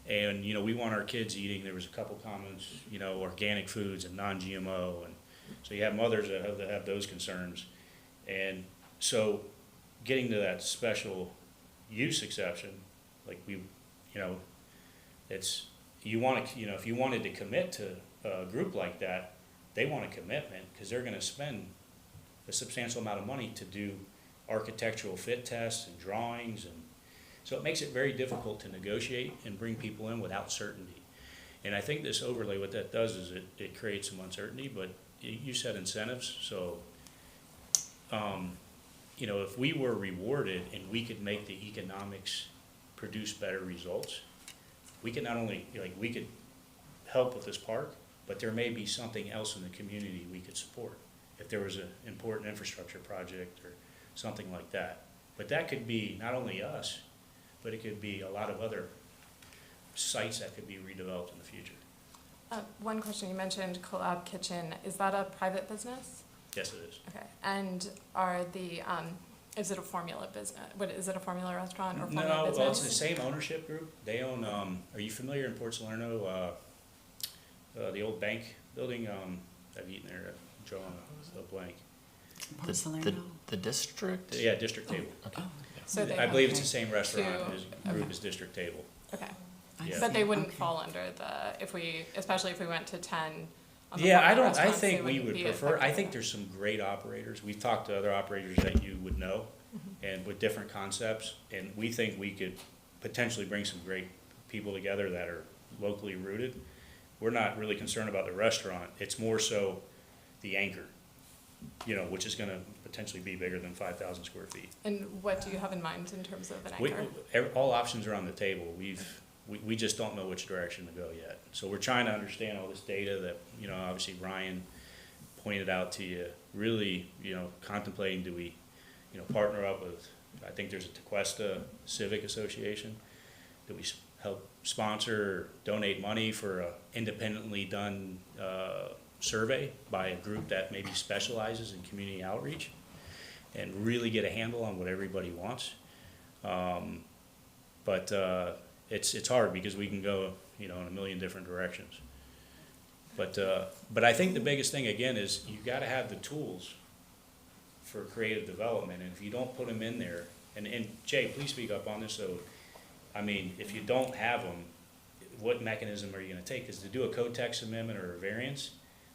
And, you know, we want our kids eating, there was a couple comments, you know, organic foods and non-GMO, and So you have mothers that have those concerns. And so getting to that special use exception, like we, you know, it's, you want to, you know, if you wanted to commit to a group like that, they want a commitment because they're going to spend a substantial amount of money to do architectural fit tests and drawings, and so it makes it very difficult to negotiate and bring people in without certainty. And I think this overlay, what that does is it creates some uncertainty, but you said incentives, so you know, if we were rewarded and we could make the economics produce better results, we could not only, like, we could help with this park, but there may be something else in the community we could support. If there was an important infrastructure project or something like that. But that could be not only us, but it could be a lot of other sites that could be redeveloped in the future. One question, you mentioned Collab Kitchen. Is that a private business? Yes, it is. Okay, and are the, is it a formula business? What, is it a formula restaurant or formula No, business? well, it's the same ownership group. They own, are you familiar in Port Salerno, the old bank building? I've eaten there, drawing a blank. Port Salerno? The district? Yeah, District Table. Okay. So they I have believe it's the same two- restaurant as group okay. as District Table. Okay, I Yeah. but they see. wouldn't Okay. fall under the, if we, especially if we went to 10 on the Yeah, formula I restaurants, they think we wouldn't would be prefer, I affected. think there's some great operators. We've talked to other operators that you would know and with different concepts. And we think we could potentially bring some great people together that are locally rooted. We're not really concerned about the restaurant. It's more so the anchor, you know, which is gonna potentially be bigger than 5,000 square feet. And what do you have in mind in terms of an We, anchor? all options are on the table. We just don't know which direction to go yet. So we're trying to understand all this data that, you know, obviously Ryan pointed out to you, really, you know, contemplating, do we, you know, partner up with, I think there's a TEQUESTA Civic Association. Do we help sponsor or donate money for a independently done survey by a group that maybe specializes in community outreach and really get a handle on what everybody wants? But it's hard because we can go, you know, in a million different directions. But I think the biggest thing again is you got to have the tools for creative development, and if you don't put them in there, and Jay, please speak up on this. So, I mean, if you don't have them, what mechanism are you going to take? Because to do a code text amendment or a variance,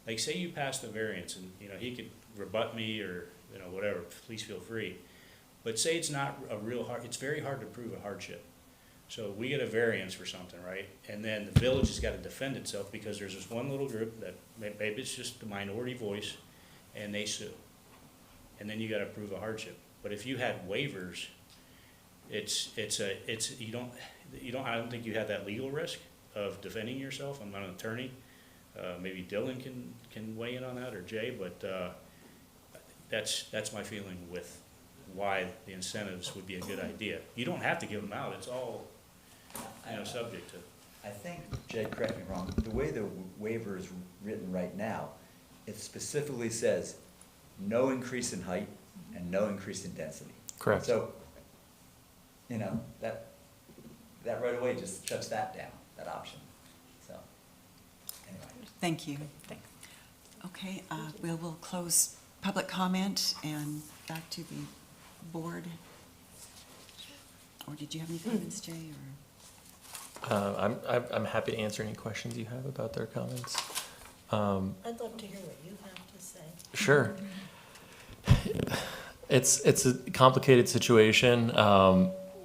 like say you pass the variance, and you know he could rebut me or you know whatever. Please feel free. But say it's not a real hard. It's very hard to prove a hardship. So we get a variance for something, right? And then the village has got to defend itself because there's this one little group that maybe it's just the minority voice, and they sue. And then you got to prove a hardship. But if you had waivers, you don't I don't think you have that legal risk of defending yourself. I'm not an attorney. Maybe Dylan can weigh in on that, or Jay, but that's my feeling with why the incentives would be a good idea. You don't have to give them out. It's all, you know, subject to. I think, Jay, correct me wrong, the way the waiver is written right now, it specifically says no increase in height and no increase in density. Correct. So, you know, that right away just shuts that down, that option. So, anyway. Thank you. Thanks. Okay, we'll close public comment and back to the board. Or did you have any comments, Jay, or? I'm happy to answer any questions you have about their comments. I'd love to hear what you have to say. Sure. It's a complicated situation.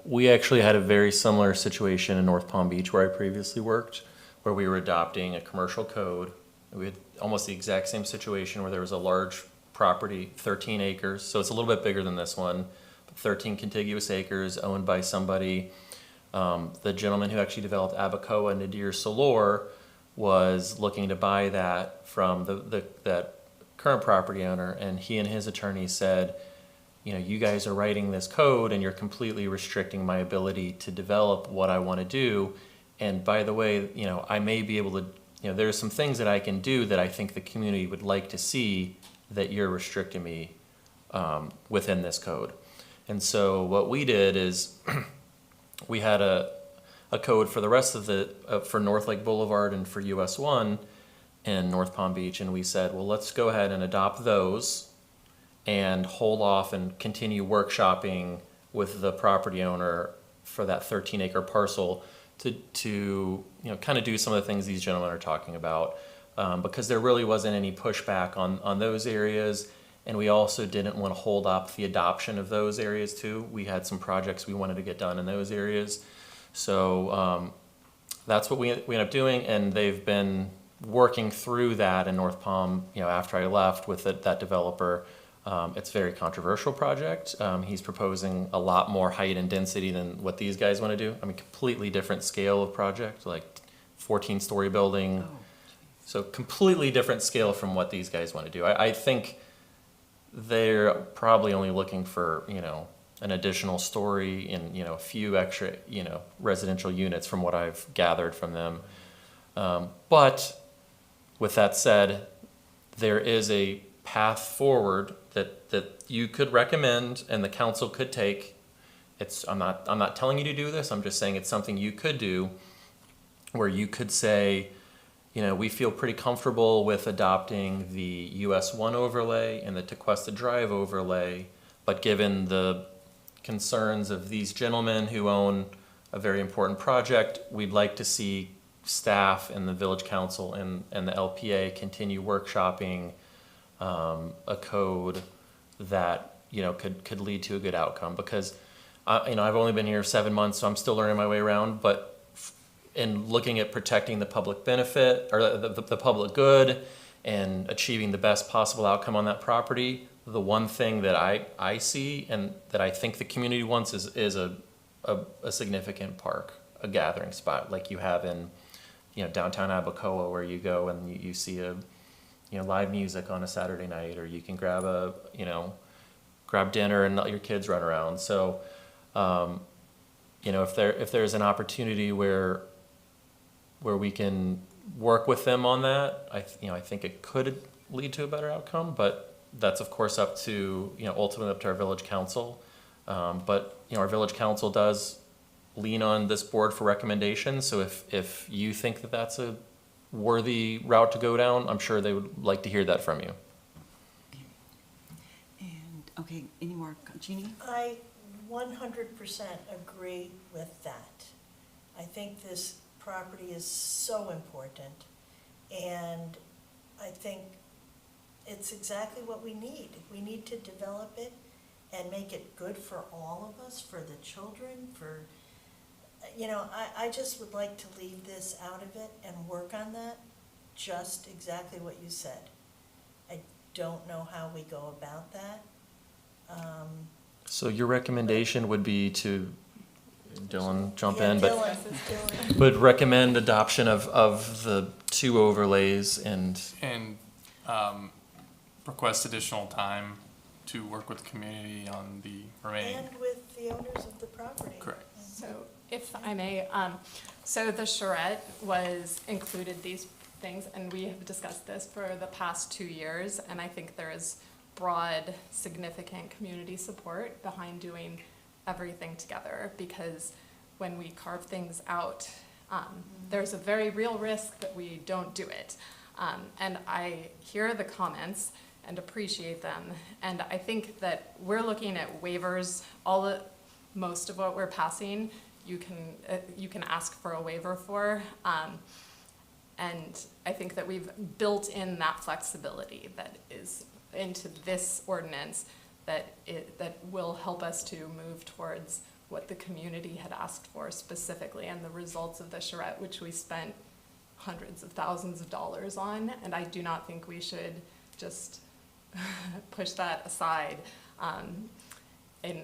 We actually had a very similar situation in North Palm Beach where I previously worked, where we were adopting a commercial code. We had almost the exact same situation where there was a large property, 13 acres, so it's a little bit bigger than this one, but 13 contiguous acres owned by somebody. The gentleman who actually developed Abacoa, Nadir Salor, was looking to buy that from that current property owner, and he and his attorney said, you know, you guys are writing this code and you're completely restricting my ability to develop what I want to do. And by the way, you know, I may be able to, you know, there's some things that I can do that I think the community would like to see that you're restricting me within this code. And so what we did is we had a code for the rest of the, for North Lake Boulevard and for US 1, in North Palm Beach, and we said, well, let's go ahead and adopt those and hold off and continue workshopping with the property owner for that 13-acre parcel to kind of do some of the things these gentlemen are talking about, because there really wasn't any pushback on those areas, and we also didn't want to hold up the adoption of those areas too. We had some projects we wanted to get done in those areas, so that's what we ended up doing, and they've been working through that in North Palm. After I left with that developer. It's a very controversial project. He's proposing a lot more height and density than what these guys want to do. I mean, completely different scale of project, like 14-story building. So completely different scale from what these guys want to do. I think they're probably only looking for, an additional story and, a few extra, residential units from what I've gathered from them. But with that said, there is a path forward that you could recommend and the council could take. I'm not telling you to do this. I'm just saying it's something you could do, where you could say, we feel pretty comfortable with adopting the US 1 overlay and the Tequesta Drive overlay, but given the concerns of these gentlemen who own a very important project, we'd like to see staff and the village council and the LPA continue workshopping a code that could lead to a good outcome. Because I've only been here 7 months, so I'm still learning my way around. But in looking at protecting the public benefit or the public good and achieving the best possible outcome on that property, the one thing that I see and that I think the community wants is a significant park, a gathering spot like you have in downtown Abacoa, where you go and you see a live music on a Saturday night, or you can grab grab dinner and let your kids run around. So, if there's an opportunity where we can work with them on that, I think it could lead to a better outcome. But that's of course up to ultimately up to our village council. But our village council does lean on this board for recommendations. So if you think that that's a worthy route to go down, I'm sure they would like to hear that from you. And, okay, any more, Jeannie? I 100% agree with that. I think this property is so important, and I think it's exactly what we need. We need to develop it and make it good for all of us, for the children, for, I just would like to leave this out of it and work on that, just exactly what you said. I don't know how we go about that. So your recommendation would be to, Dylan, jump Yeah, in, Dylan. but recommend adoption of the 2 overlays and Request additional time to work with the community on the remaining. And with the owners of the property. Correct. So if I may, so the charrette was included these things, and we have discussed this for the past 2 years, and I think there is broad, significant community support behind doing everything together, because when we carve things out, there's a very real risk that we don't do it. And I hear the comments and appreciate them, and I think that we're looking at waivers. Most of what we're passing, you can ask for a waiver for, and I think that we've built in that flexibility that is into this ordinance that will help us to move towards what the community had asked for specifically, and the results of the charrette, which we spent hundreds of thousands of dollars on, and I do not think we should just push that aside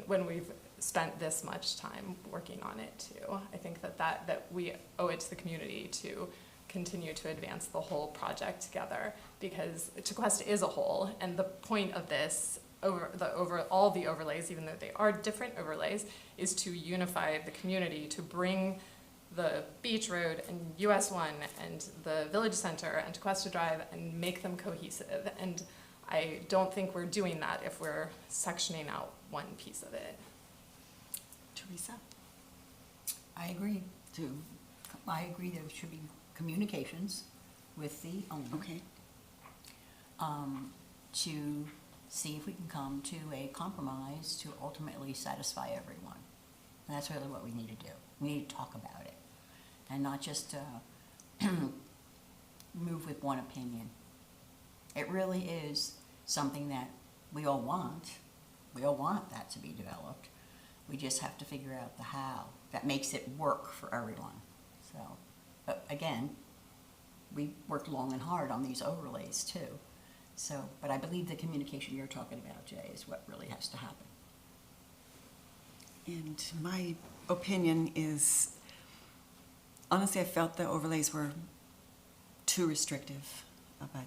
when we've spent this much time working on it too. I think that we owe it to the community to continue to advance the whole project together, because Tequesta is a whole, and the point of this, all the overlays, even though they are different overlays, is to unify the community, to bring the Beach Road and US 1 and the Village Center and Tequesta Drive and make them cohesive. And I don't think we're doing that if we're sectioning out one piece of it. Teresa? I agree there should be communications with the owner. Okay, To see if we can come to a compromise to ultimately satisfy everyone. And that's really what we need to do. We need to talk about it and not just move with one opinion. It really is something that we all want. We all want that to be developed. We just have to figure out the how that makes it work for everyone. So, but again, we worked long and hard on these overlays too. So, but I believe the communication you're talking about, Jay, is what really has to happen. and my opinion is, honestly, I felt the overlays were too restrictive, but,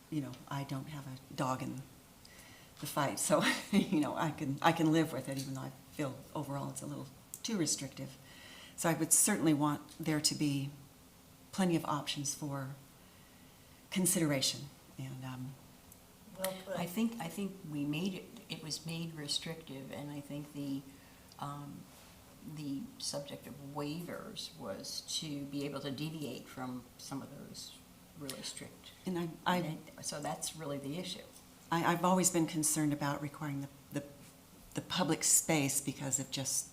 you know, I don't have a dog in the fight, so, you know, I can live with it, even though I feel overall it's a little too restrictive. So I would certainly want there to be plenty of options for consideration, and, Well put. I think we made it was made restrictive, and I think the subject of waivers was to be able to deviate from some of those really strict. and So that's really the issue. I've always been concerned about requiring the public space because of just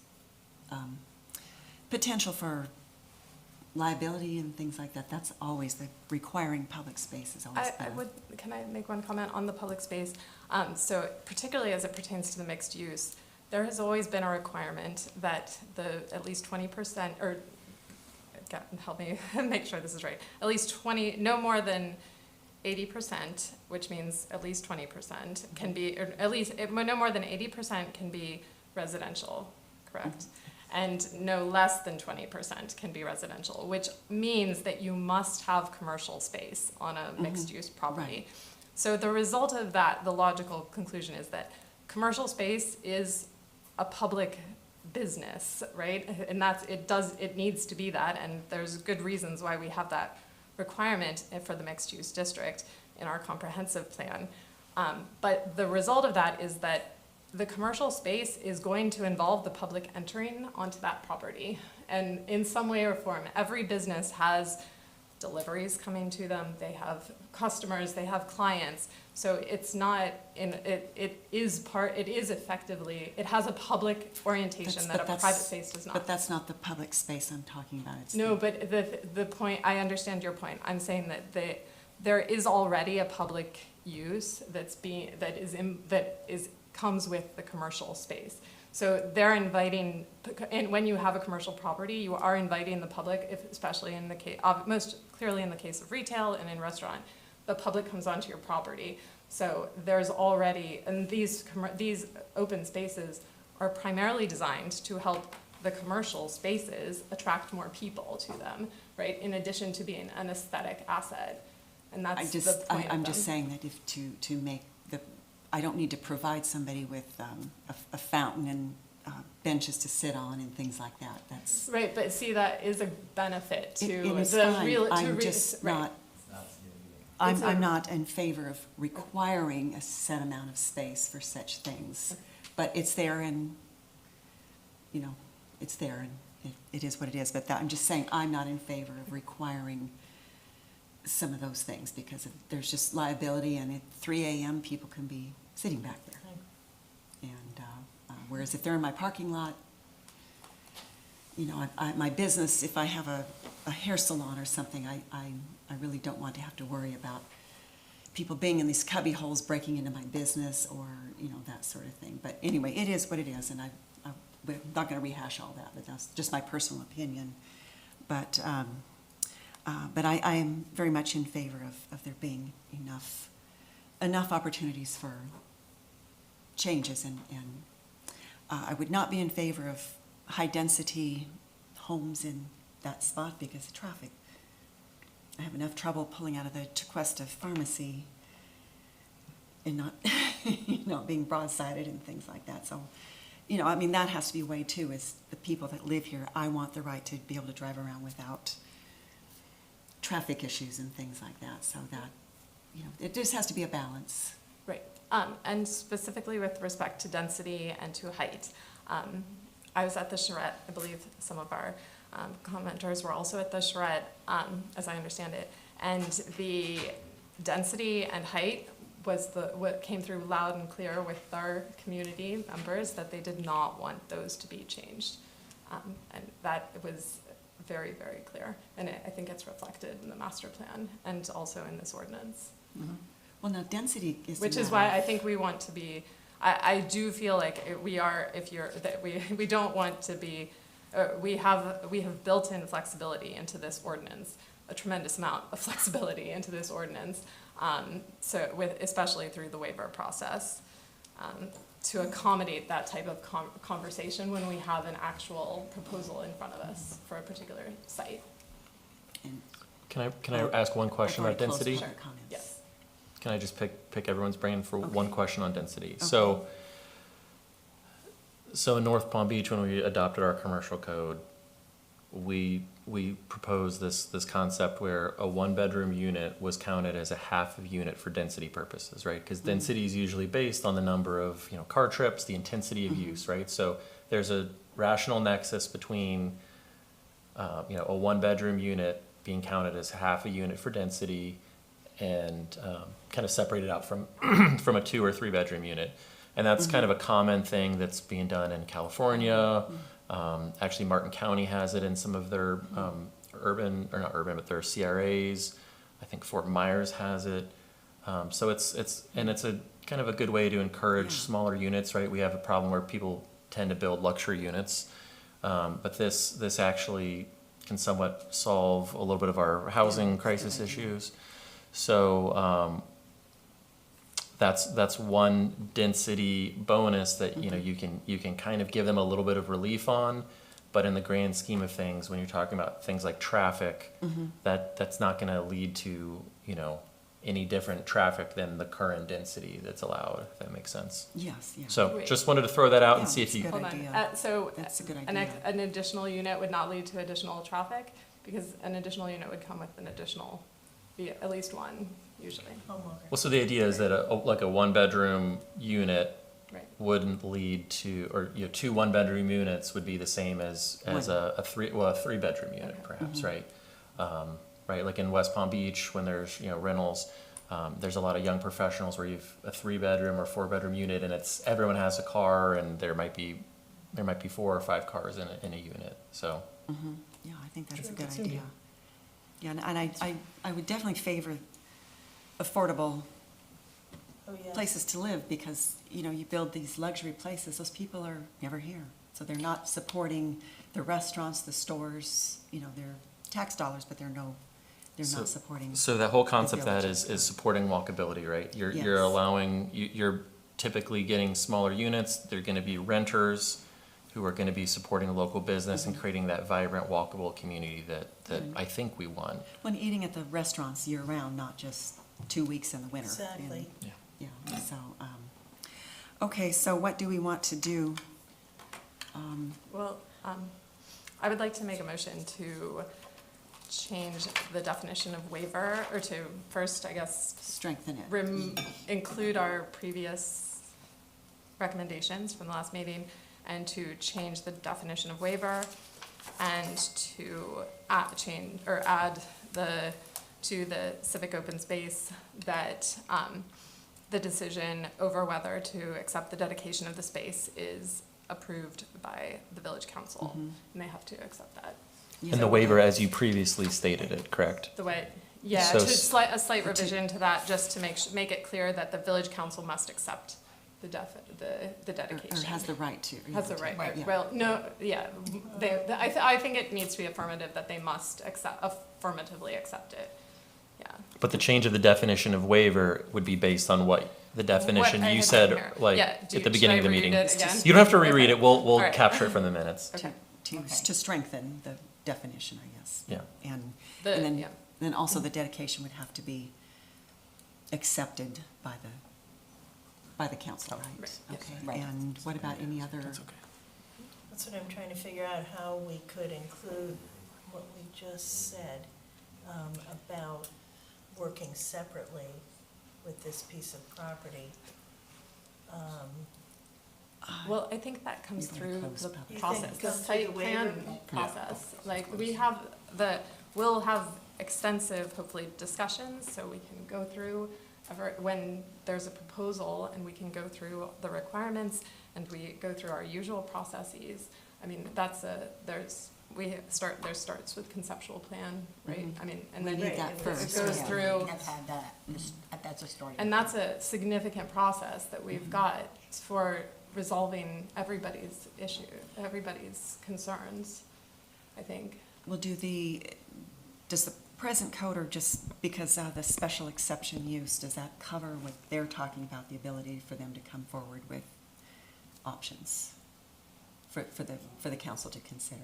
potential for liability and things like that. That's always requiring public space is always been. Can I make one comment on the public space? So particularly as it pertains to the mixed use, there has always been a requirement that at least 20%, or help me make sure this is right, at least 20, no more than 80%, which means at least 20% can be, or at least, no more than 80% can be residential, correct? And no less than 20% can be residential, which means that you must have commercial space on a mixed-use property. Right. So the result of that, the logical conclusion is that commercial space is a public business, right? And it needs to be that, and there's good reasons why we have that requirement for the mixed-use district in our comprehensive plan. But the result of that is that the commercial space is going to involve the public entering onto that property. And in some way or form, every business has deliveries coming to them, they have customers, they have clients. So it's not, it is effectively, it has a public orientation that a private space does not. But that's not the public space I'm talking about. It's No, but the point, I understand your point. I'm saying that there is already a public use comes with the commercial space. So they're inviting, and when you have a commercial property, you are inviting the public, especially in the case, most clearly in the case of retail and in restaurant, the public comes onto your property. So there's already, and these open spaces are primarily designed to help the commercial spaces attract more people to them, right? In addition to being an aesthetic asset. And that's the point I'm of just them. saying that if to make I don't need to provide somebody with a fountain and benches to sit on and things like that. That's Right, but see, that is a benefit to it is the fine. real, to I'm re- just right. not. It's a- I'm not in favor of requiring a set amount of space for such things, but it's there, and you know, it's there, and it is what it is. But I'm just saying I'm not in favor of requiring some of those things because there's just liability, and at 3 a.m. people can be sitting back there. And whereas if they're in my parking lot, you know, my business, if I have a hair salon or something, I really don't want to have to worry about people being in these cubby holes breaking into my business or, you know, that sort of thing. But anyway, it is what it is, and we're not going to rehash all that, but that's just my personal opinion. But I am very much in favor of there being enough opportunities for changes, and I would not be in favor of high-density homes in that spot because of traffic. I have enough trouble pulling out of the TEQUESTA pharmacy and not, you know, being broadsided and things like that. So, you know, I mean, that has to be weighed too, is the people that live here. I want the right to be able to drive around without traffic issues and things like that. So that, you know, it just has to be a balance. Right, and specifically with respect to density and to height. I was at the charrette, I believe some of our commenters were also at the charrette, as I understand it, And the density and height was what came through loud and clear with our community members, that they did not want those to be changed. And that was very, very clear. And I think it's reflected in the master plan and also in this ordinance. Well, now, density is. Which is why I think we want to be, I do feel like we are, we don't want to be, we have built-in flexibility into this ordinance, a tremendous amount of flexibility into this ordinance, especially through the waiver process, to accommodate that type of conversation when we have an actual proposal in front of us for a particular site. Can I ask one question about density? Sure. Yes. Can I just pick everyone's brain for Okay. one question on density? Okay. So in North Palm Beach, when we adopted our commercial code, we proposed this concept where a one-bedroom unit was counted as a half of unit for density purposes, right? Because density is usually based on the number of, car trips, the intensity of use, right? So there's a rational nexus between, a one-bedroom unit being counted as half a unit for density and kind of separated out from from a 2 or 3 bedroom unit. And that's kind of a common thing that's being done in California. Actually, Martin County has it in some of their but their CRAs. I think Fort Myers has it. So it's a kind of a good way to encourage smaller units, right? We have a problem where people tend to build luxury units, but this actually can somewhat solve a little bit of our housing crisis issues. So that's one density bonus that you can kind of give them a little bit of relief on, but in the grand scheme of things, when you're talking about things like traffic, that's not going to lead to any different traffic than the current density that's allowed, if that makes sense. Yes, yeah. So Wait. just wanted to throw that out and Yeah, see if it's you. good. Hold on. idea. So That's a good an idea. an additional unit would not lead to additional traffic, because an additional unit would come with an additional, at least one, usually. Homeowner. Well, so the idea is that a one-bedroom unit Right. wouldn't lead to, or 2 one-bedroom units would be the same as a 3-bedroom unit, Okay. perhaps, right? Right, like in West Palm Beach, when there's rentals, there's a lot of young professionals where you've a 3-bedroom or 4-bedroom unit, and everyone has a car, and there might be 4 or 5 cars in a unit. So Yeah, I think that's a Sure, good that's idea. okay. Yeah, and I would definitely favor affordable Oh, yeah. places to live, because, you build these luxury places, those people are never here. So they're not supporting the restaurants, the stores, they're tax dollars, but they're not supporting. So that whole concept that village. is supporting walkability, right? You're Yes. allowing, you're typically getting smaller units. They're going to be renters who are going to be supporting a local business and creating that vibrant, walkable community that I think we want. When eating at the restaurants year-round, not just 2 weeks in the winter. Exactly. And- Yeah, so, okay, so what do we want to do? Well, I would like to make a motion to change the definition of waiver, or to first, I guess, Strengthen it. include our previous recommendations from the last meeting, and to change the definition of waiver, and to add to the civic open space that the decision over whether to accept the dedication of the space is approved by the village council, and they have to accept that. Yeah. And the waiver as you previously stated it, correct? The way, yeah, So a slight revision to that, just to make it clear that the village council must accept the dedication. Or has the right to. Has the right, Yeah. well, no, yeah, I think it needs to be affirmative, that they must affirmatively accept it, yeah. But the change of the definition of waiver would be based on what the definition What I you had said, written here. like, Yeah, at should the beginning I of the reread meeting. it again? You don't have to reread Okay. it. We'll All right. capture it from the minutes. Okay. To strengthen the definition, I guess. Yeah. And The- and yeah. then also the dedication would have to be accepted by the council, right? Right, yes. Okay, Right. and what about any other? That's okay. That's what I'm trying to figure out, how we could include what we just said about working separately with this piece of property. Well, I think that comes You're through gonna close the public. process, You think the it comes through site the plan waiver? process. Like, we'll have extensive, hopefully, discussions, so we can go through, when there's a proposal, and we can go through the requirements, and we go through our usual processes. I mean, there's starts with conceptual plan, right? I mean, and We then need that it first, goes yeah. through. We have to have that, that's a starting. And that's a significant process that we've got for resolving everybody's issue, everybody's concerns, I think. Well, does the present code, or just because of the special exception use, does that cover what they're talking about, the ability for them to come forward with options for the council to consider?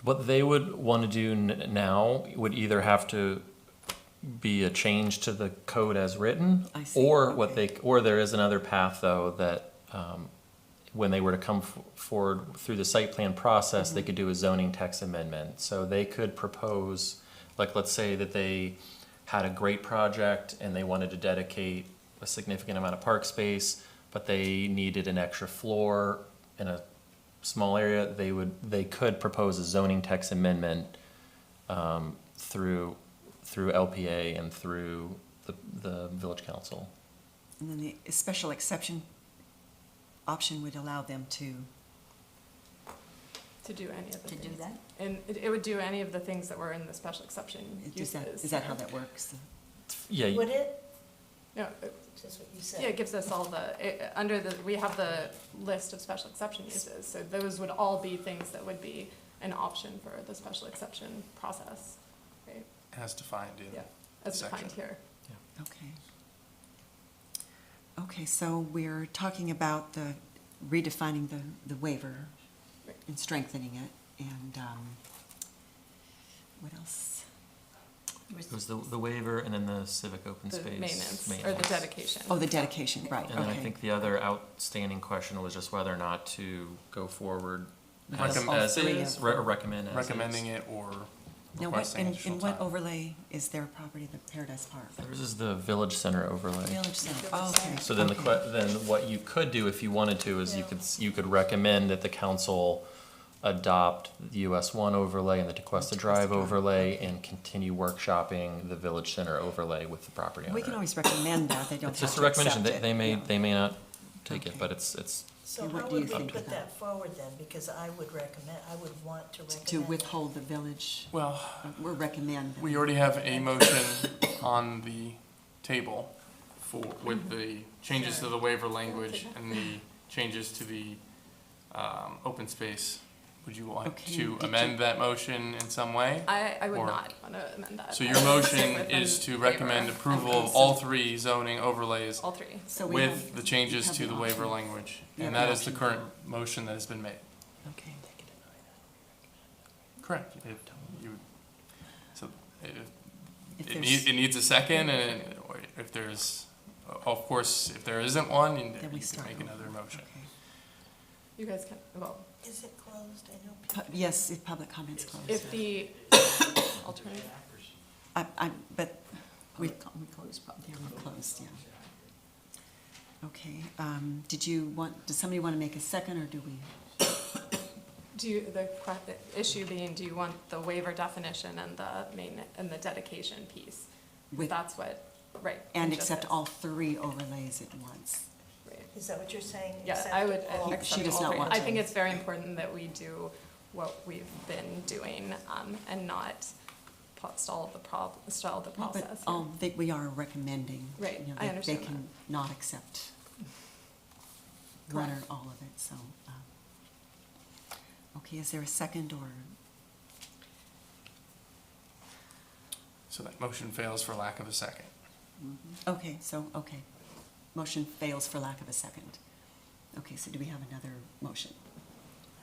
What they would want to do now would either have to be a change to the code as written, I see, or okay. or there is another path, though, that when they were to come forward through the site plan process, they could do a zoning text amendment. So they could propose, like, let's say that they had a great project and they wanted to dedicate a significant amount of park space, but they needed an extra floor in a small area, they could propose a zoning text amendment through LPA and through the village council. And then the special exception option would allow them to, To do any of the To things. do that? And it would do any of the things that were in the special exception uses. is that how that works? Yeah, Would it? No, Just what you said. yeah, it gives us all we have the list of special exception uses, so those would all be things that would be an option for the special exception process, right? As defined in. Yeah, as defined Section. here. Okay. Okay, so we're talking about redefining the waiver Right. and strengthening it, and what else? it was the waiver and then the civic open The space. maintenance, or the dedication. Oh, the dedication, right, And then I okay. think the other outstanding question was just whether or not to go forward as Recommend- as All three is, of or recommend as is. Recommending it or Now, requesting additional in what time. overlay is their property, the Paradise Park? Theirs is the village center overlay. Village Center, oh, okay. So then okay. then what you could do if you wanted to is Yeah. you could recommend that the council adopt the US 1 overlay and the TEQUESTA Drive overlay and continue workshopping the village center overlay with the property owner. We can always recommend that, they don't It's have just to a recommendation. accept it. They Yeah. may not take it, Okay. but it's So And what how do you would we think put of that forward then? Because I would want to recommend. To withhold the village, Well, we're recommend. we already have a motion on the table with the changes to the waiver language and the changes to the open space. Would you like Okay, to did amend you- that motion in some way? I would Or- not want to amend that. So I your would motion stick with is in to favor recommend of approval of Okay, all so- three zoning overlays All three. So we with have- the changes have to the waiver option. language. We And have that the is the option current motion that has been made. Okay. Correct. So If it there's- needs, it needs a second, and or if there's, of course, if there isn't one, you Then we can start make over. another motion. Okay. You guys can, well, Is it closed? I know people. Yes, if public comments closed. if the alternative, But We we, close public. yeah, we're closed, yeah. Okay, does somebody want to make a second, or do we? the issue being, do you want the waiver definition and the dedication piece? With- That's what, right. And just accept this. all three overlays at once? Right. Is that what you're saying? Yeah, Accept I would all She accept does all not three. want I to. think it's very important that we do what we've been doing, and not stall the Well, process. But we are recommending. Right, you know, I understand They can not accept one or all of it, so. Okay, is there a second, or? So that motion fails for lack of a second. Okay, motion fails for lack of a second. Okay, so do we have another motion?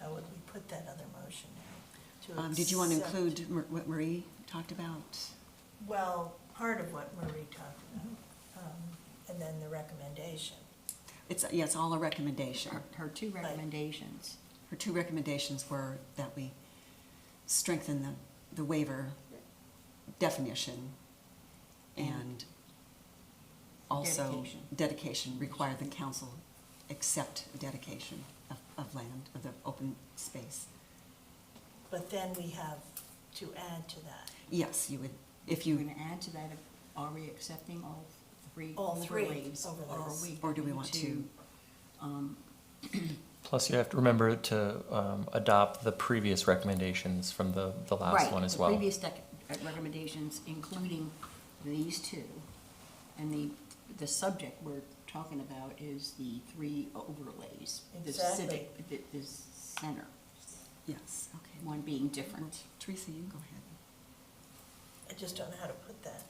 How would we put that other motion now? To Did you want to accept- include what Marie talked about? Well, part of what Marie talked about, and then the recommendation. It's all a recommendation. Her two recommendations. Her two recommendations were that we strengthen the waiver definition, and also Dedication. dedication, require the council accept dedication of land, of the open space. But then we have to add to that? Yes, you would, if You're you, gonna add to that, are we accepting all three All three overlays? overlays. Or do we going want to- um, Plus, you have to remember to adopt the previous recommendations from the last one as well. Right, the previous recommendations, including these two, and the subject we're talking about is the three overlays. Exactly. The civic, the center, yes, okay. one being different. Teresa, you go ahead. I just don't know how to put that.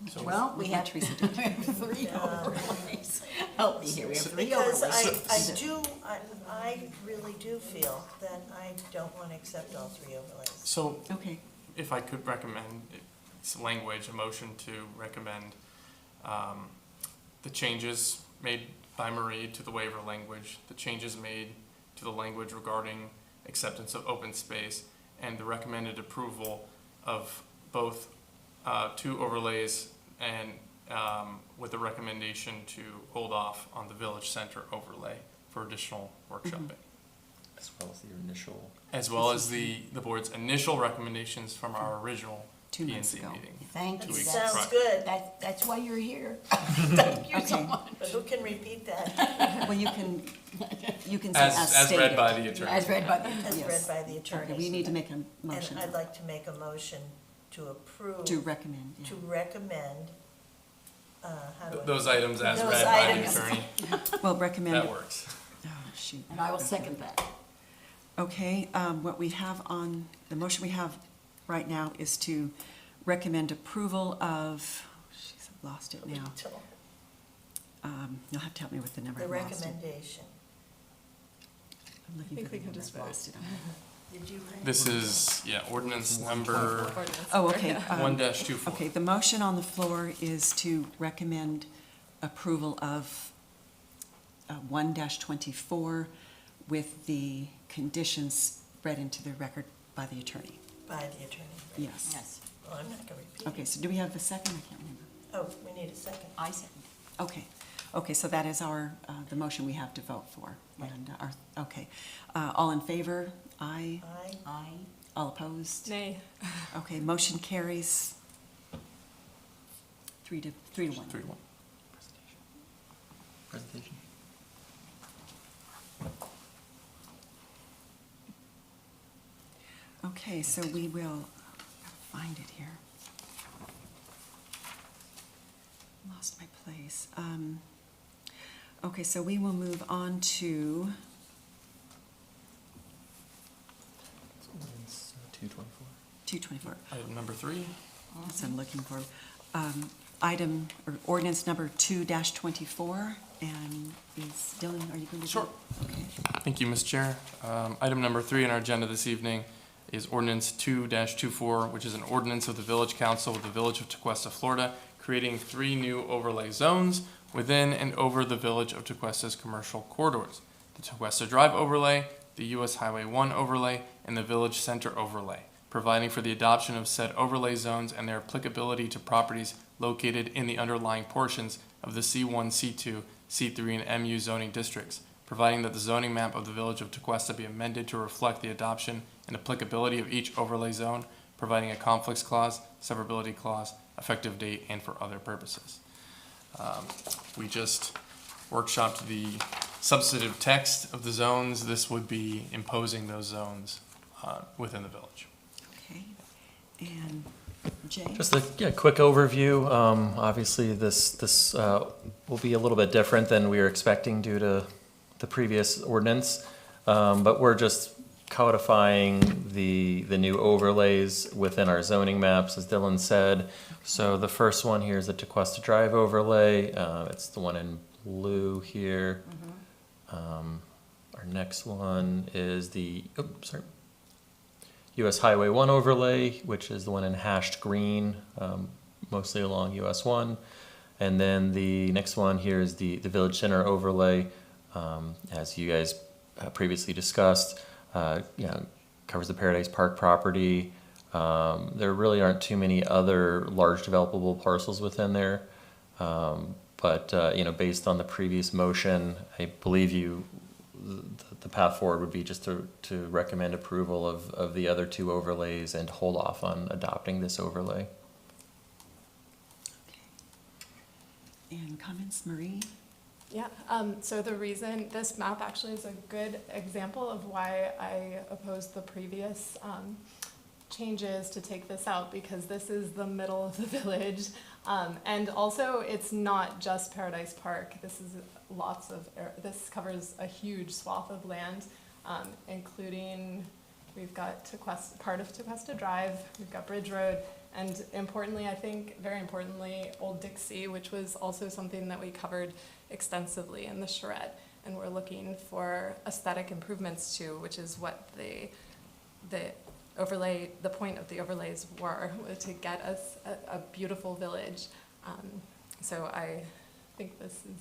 So- Well, we Let have Teresa do it. three overlays. Help me here, we have three Because overlays. I really do feel that I don't want to accept all three overlays. So Okay, if I could recommend, it's language, a motion to recommend the changes made by Marie to the waiver language, the changes made to the language regarding acceptance of open space, and the recommended approval of both two overlays and with the recommendation to hold off on the village center overlay for additional workshopping. As well as the initial. As well as the board's initial recommendations from our original 2 months P&Z ago. meeting. Thank Two you. weeks. That's- Sounds good, That's why you're here. Thank you so Okay. much. but who can repeat that well, you can say As read stated. by the attorney. As read by the. as Yes. read by the attorney? Okay, we need to make a motion And I'd like to make a motion to approve. to recommend, yeah. To recommend, how do I? Those items as Those read by the items. attorney, Well, recommend. that works. Oh, shoot. And I will second that. Okay, what we have on, the motion we have right now is to recommend approval of, jeez, I've lost it now. You'll have to help me with the number. The I've lost it. recommendation. I'm looking think for the we can number. just I've vote. lost it. Did you? This is, ordinance number Ordinance Oh, number, okay. yeah. 1-24. Okay, the motion on the floor is to recommend approval of 1-24 with the conditions read into the record by the attorney. By the attorney. Yes. Yes, Well, I'm not going to repeat Okay, it. so do we have a second? I can't remember. Oh, we need a second. I second. Okay, okay, so that is our, the motion we have to vote for. Right. And okay. All in favor? Aye. Aye. I, All opposed? Nay. Okay, motion carries 3 to 1. 3-1. Presentation. Okay, so we will, find it here. Lost my place. Okay, so we will move on to, 224. 224. Item number 3. That's what I'm looking for. Item, or ordinance number 2-24, and is Dylan, are you going to? Sure. Okay. Thank you, Ms. Chair. Item number 3 on our agenda this evening is ordinance 2-24, which is an ordinance of the Village Council of the Village of Tequesta, Florida, creating 3 new overlay zones within and over the Village of Tequesta's commercial corridors: the Tequesta Drive overlay, the US Highway 1 overlay, and the Village Center overlay, providing for the adoption of said overlay zones and their applicability to properties located in the underlying portions of the C1, C2, C3, and MU zoning districts, providing that the zoning map of the Village of Tequesta be amended to reflect the adoption and applicability of each overlay zone, providing a conflicts clause, severability clause, effective date, and for other purposes. We just workshopped the substantive text of the zones. This would be imposing those zones within the village. Okay, and Jay? Just a quick overview. Obviously, this will be a little bit different than we were expecting due to the previous ordinance, but we're just codifying the new overlays within our zoning maps, as Dylan said. So the first one here is the Tequesta Drive overlay. It's the one in blue here. Our next one is the US Highway 1 overlay, which is the one in hashed green, mostly along US 1. And then the next one here is the Village Center overlay, as you guys previously discussed. Covers the Paradise Park property. There really aren't too many other large developable parcels within there. But based on the previous motion, I believe the path forward would be just to recommend approval of the other two overlays and hold off on adopting this overlay. And comments, Marie? Yeah, so the reason, this map actually is a good example of why I opposed the previous changes to take this out, because this is the middle of the village. And also, it's not just Paradise Park. This is this covers a huge swath of land, including, we've got part of Tequesta Drive, we've got Bridge Road, and importantly, I think, very importantly, Old Dixie, which was also something that we covered extensively in the charrette. And we're looking for aesthetic improvements too, which is what the point of the overlays were to get us a beautiful village. So I think this is,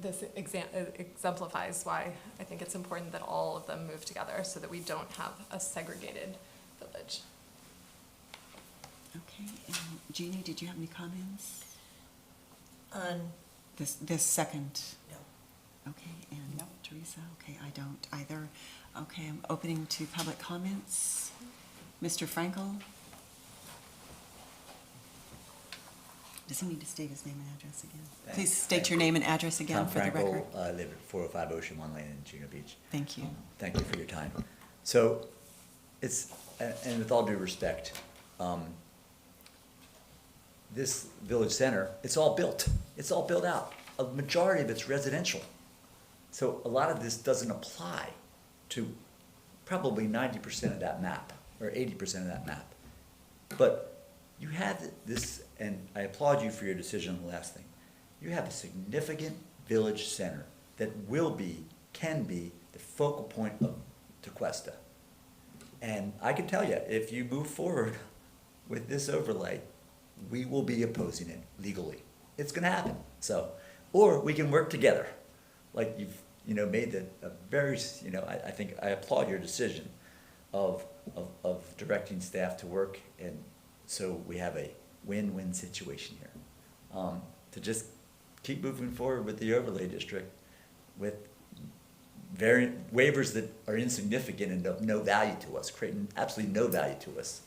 this exemplifies why I think it's important that all of them move together so that we don't have a segregated village. Okay, and Jeannie, did you have any comments? On, This second? no. Okay, and Teresa? Okay, I don't either. Okay, I'm opening to public comments. Mr. Frankel? Does he need to state his name and address again? Please state your name and address again for the record. Tom Frankel, I live at 405 Ocean One Lane in Juno Beach. Thank you. Thank you for your time. So, and with all due respect, this village center, it's all built. It's all built out. A majority of it's residential. So a lot of this doesn't apply to probably 90% of that map, or 80% of that map. But you have this, and I applaud you for your decision on the last thing. You have a significant village center that can be the focal point of Tequesta. And I can tell you, if you move forward with this overlay, we will be opposing it legally. It's gonna happen, so. Or we can work together, like you've, made a very, I think I applaud your decision of directing staff to work, and so we have a win-win situation here. To just keep moving forward with the overlay district with waivers that are insignificant and of no value to us, creating absolutely no value to us.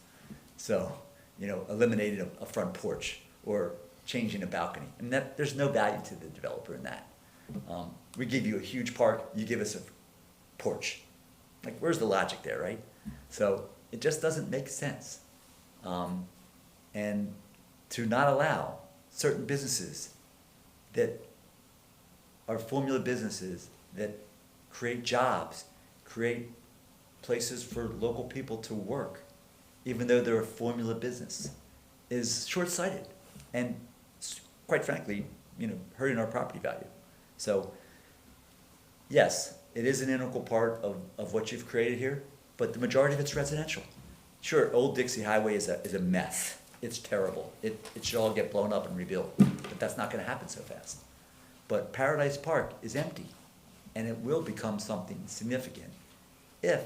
So, eliminating a front porch or changing a balcony. And there's no value to the developer in that. We give you a huge park, you give us a porch. Like, where's the logic there, right? So it just doesn't make sense. And to not allow certain businesses that are formula businesses that create jobs, create places for local people to work, even though they're a formula business, is short-sighted and, quite frankly, hurting our property value. So, yes, it is an integral part of what you've created here, but the majority of it's residential. Sure, Old Dixie Highway is a mess. It's terrible. It should all get blown up and rebuilt, but that's not gonna happen so fast. But Paradise Park is empty, and it will become something significant if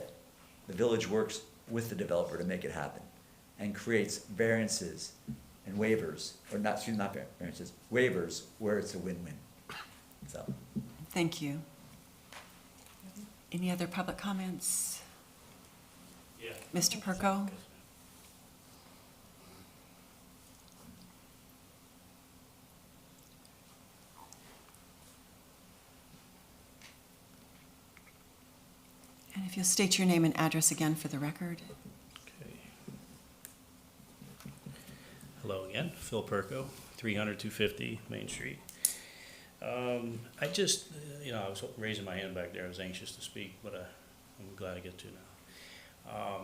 the village works with the developer to make it happen and creates variances and waivers, or not variances, waivers where it's a win-win. So. Thank you. Any other public comments? Yeah. Mr. Perko? And if you'll state your name and address again for the record. Okay. Hello again, Phil Perko, 300-250 Main Street. I just, I was raising my hand back there. I was anxious to speak, but I'm glad I get to now.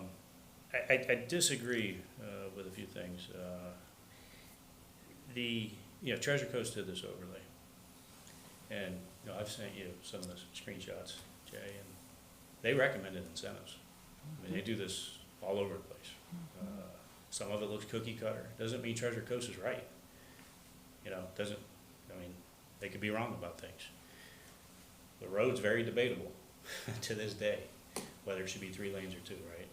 I disagree with a few things. Treasure Coast did this overlay, and I've sent you some of the screenshots, Jay, and they recommended incentives. I mean, they do this all over the place. Some of it looks cookie cutter. Doesn't mean Treasure Coast is right. They could be wrong about things. The road's very debatable to this day, whether it should be 3 lanes or 2, right?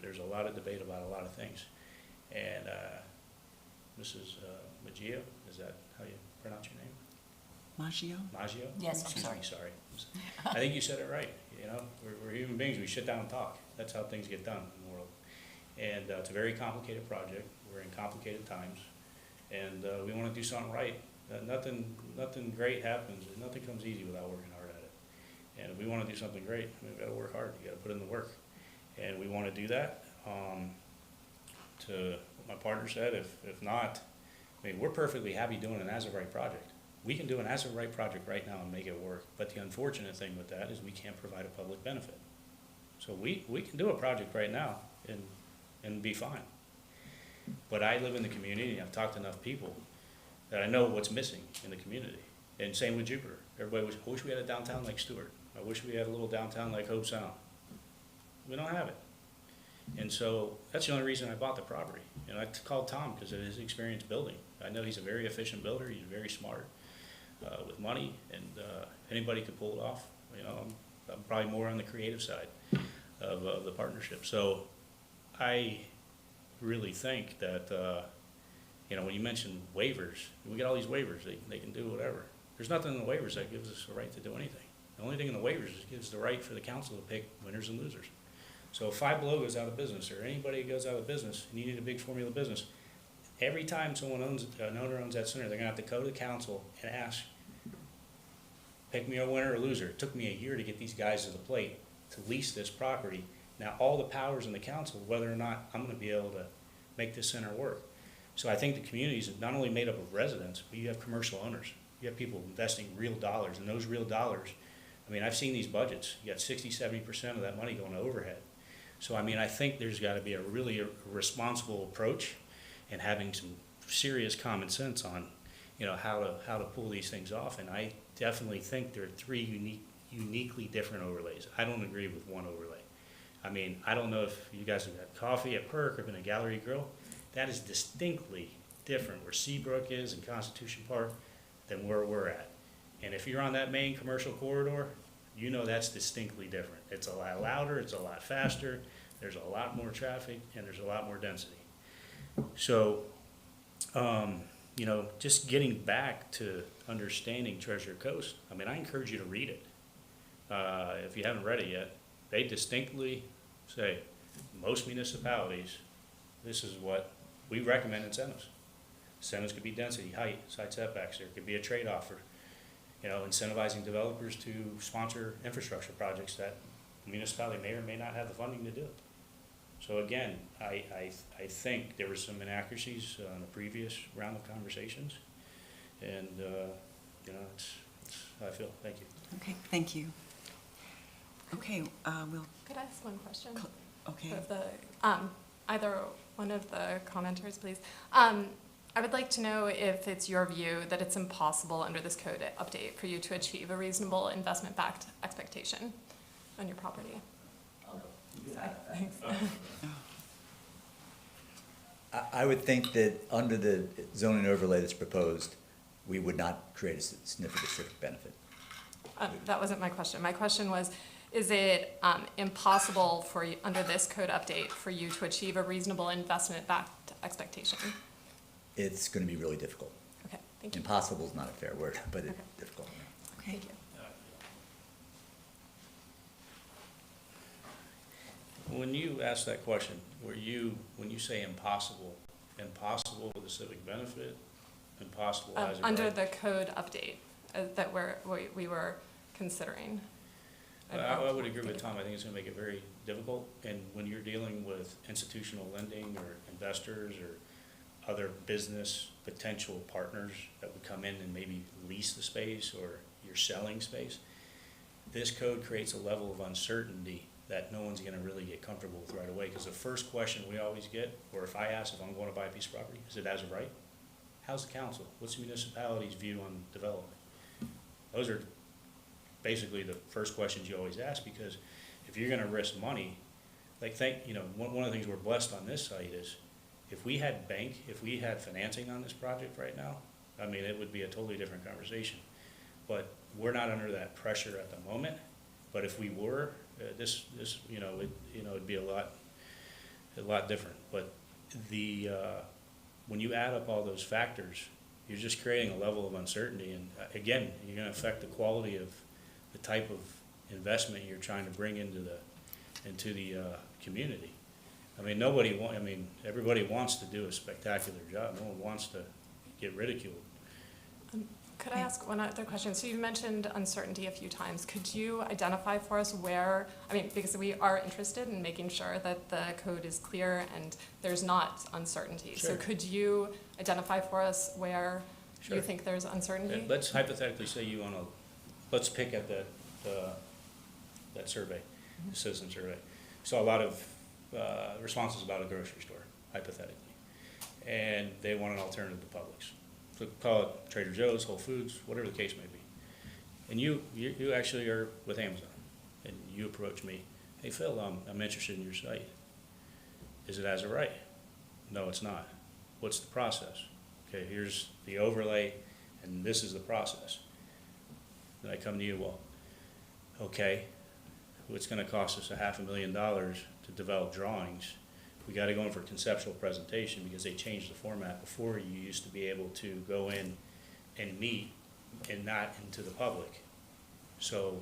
There's a lot of debate about a lot of things. And Mrs. Maggio, is that how you pronounce your name? Maggio? Maggio? Yes, I'm Excuse sorry. me, sorry. I think you said it right, you know, we're human beings, we sit down and talk. That's how things get done in the world. And it's a very complicated project, we're in complicated times, and we want to do something right. Nothing great happens, and nothing comes easy without working hard at it. And if we want to do something great, we've got to work hard, you got to put in the work. And we want to do that. To what my partner said, if not, I mean, we're perfectly happy doing an as-of-right project. We can do an as-of-right project right now and make it work, but the unfortunate thing with that is we can't provide a public benefit. So we can do a project right now and be fine. But I live in the community, and I've talked to enough people that I know what's missing in the community. And same with Jupiter. Everybody I wish we had a downtown like Stewart. I wish we had a little downtown like Hope Sound. We don't have it. And so that's the only reason I bought the property. And I called Tom because of his experience building. I know he's a very efficient builder, he's very smart with money, and anybody could pull it off. You know, I'm probably more on the creative side of the partnership. So I really think that, you know, when you mention waivers, we got all these waivers, they can do whatever. There's nothing in the waivers that gives us the right to do anything. The only thing in the waivers is it gives the right for the council to pick winners and losers. So if Five Below goes out of business, or anybody goes out of business, and you need a big formula business, every time someone owns, an owner owns that center, they're gonna have to go to the council and ask, pick me a winner or loser. It took me a year to get these guys to the plate to lease this property. Now, all the powers in the council, whether or not I'm gonna be able to make this center work. So I think the community is not only made up of residents, but you have commercial owners. You have people investing real dollars, and those real dollars, I mean, I've seen these budgets. You got 60–70% of that money going to overhead. So, I mean, I think there's got to be a really responsible approach and having some serious common sense on, you know, how to pull these things off. And I definitely think there are three uniquely different overlays. I don't agree with one overlay. I mean, I don't know if you guys have had coffee at Perk or been at Gallery Grill. That is distinctly different where Seabrook is and Constitution Park than where we're at. And if you're on that main commercial corridor, you know that's distinctly different. It's a lot louder, it's a lot faster, there's a lot more traffic, and there's a lot more density. So, you know, just getting back to understanding Treasure Coast, I mean, I encourage you to read it. If you haven't read it yet, they distinctly say, most municipalities, this is what we recommend incentives. Incentives could be density, height, side setbacks. There could be a trade-off for, you know, incentivizing developers to sponsor infrastructure projects that the municipality may or may not have the funding to do. So again, I think there were some inaccuracies on the previous round of conversations, and you know, it's how I feel. Thank you. Okay, thank you. Okay, we'll, Could I ask one question? okay. Of the, either one of the commenters, please. I would like to know if it's your view that it's impossible under this code update for you to achieve a reasonable investment-backed expectation on your property. Thanks. I would think that under the zoning overlay that's proposed, we would not create a significant civic benefit. That wasn't my question. My question was, is it impossible for you, under this code update, for you to achieve a reasonable investment-backed expectation? It's going to be really difficult. Okay, thank you. Impossible is not a fair word, but it's Okay. difficult. Okay. Thank you. When you ask that question, when you say impossible with a civic benefit, impossible as a Under right? the code update that we were considering. I would agree with Tom. I think it's gonna make it very difficult. And when you're dealing with institutional lending or investors or other business potential partners that would come in and maybe lease the space or you're selling space, this code creates a level of uncertainty that no one's gonna really get comfortable with right away. Because the first question we always get, or if I ask if I'm going to buy a piece of property, is it as of right? How's the council? What's the municipality's view on development? Those are basically the first questions you always ask, because if you're gonna risk money, like one of the things we're blessed on this site is if we had financing on this project right now, I mean, it would be a totally different conversation. But we're not under that pressure at the moment. But if we were, it'd be a lot different. But when you add up all those factors, you're just creating a level of uncertainty, and again, you're gonna affect the quality of the type of investment you're trying to bring into the community. I mean, everybody wants to do a spectacular job, no one wants to get ridiculed. Could I ask one other question? So you mentioned uncertainty a few times. Could you identify for us where, because we are interested in making sure that the code is clear and there's not uncertainty. So Sure. could you identify for us where Sure. you think there's uncertainty? Let's hypothetically say let's pick at that survey, the citizen survey. So a lot of responses about a grocery store, hypothetically. And they want an alternative to Publix. So call it Trader Joe's, Whole Foods, whatever the case may be. And you actually are with Amazon, and you approach me, hey Phil, I'm interested in your site. Is it as of right? No, it's not. What's the process? Okay, here's the overlay, and this is the process. Then I come to you, well, okay, it's gonna cost us $500,000 to develop drawings. We gotta go in for conceptual presentation because they changed the format. Before, you used to be able to go in and meet and not into the public. So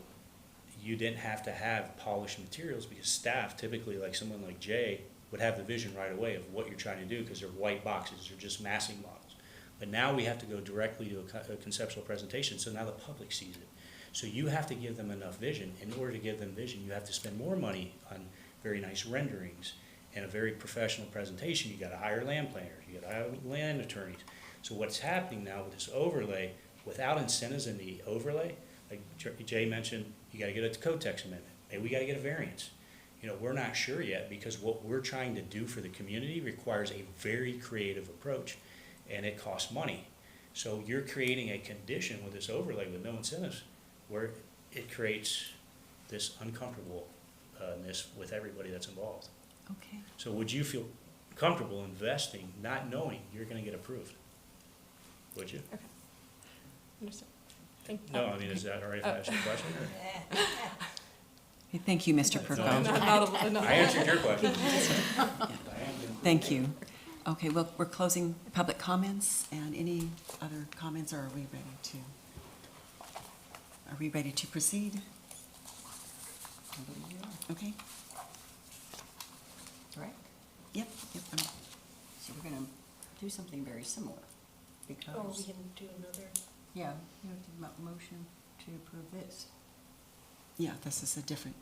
you didn't have to have polished materials because staff, typically like someone like Jay, would have the vision right away of what you're trying to do because they're white boxes, they're just massing models. But now we have to go directly to a conceptual presentation, so now the public sees it. So you have to give them enough vision. In order to give them vision, you have to spend more money on very nice renderings and a very professional presentation. You gotta hire land planners, you gotta hire land attorneys. So what's happening now with this overlay, without incentives in the overlay, like Jay mentioned, you gotta get a code text amendment. Maybe we gotta get a variance. We're not sure yet because what we're trying to do for the community requires a very creative approach and it costs money. So you're creating a condition with this overlay with no incentives where it creates this uncomfortableness with everybody that's involved. Okay. So would you feel comfortable investing not knowing you're gonna get approved? Would you? Okay. Understood. Thank you. No, is that all right if I ask you a question? Okay, thank you, Mr. No, Perko. I answered your question. Thank you. Okay, well, we're closing public comments, and any other comments, or are we ready to proceed? Okay, Right? yep. So we're gonna do something very similar because. Oh, we can do another, Yeah, you have to motion to approve this. Yeah, this is a different,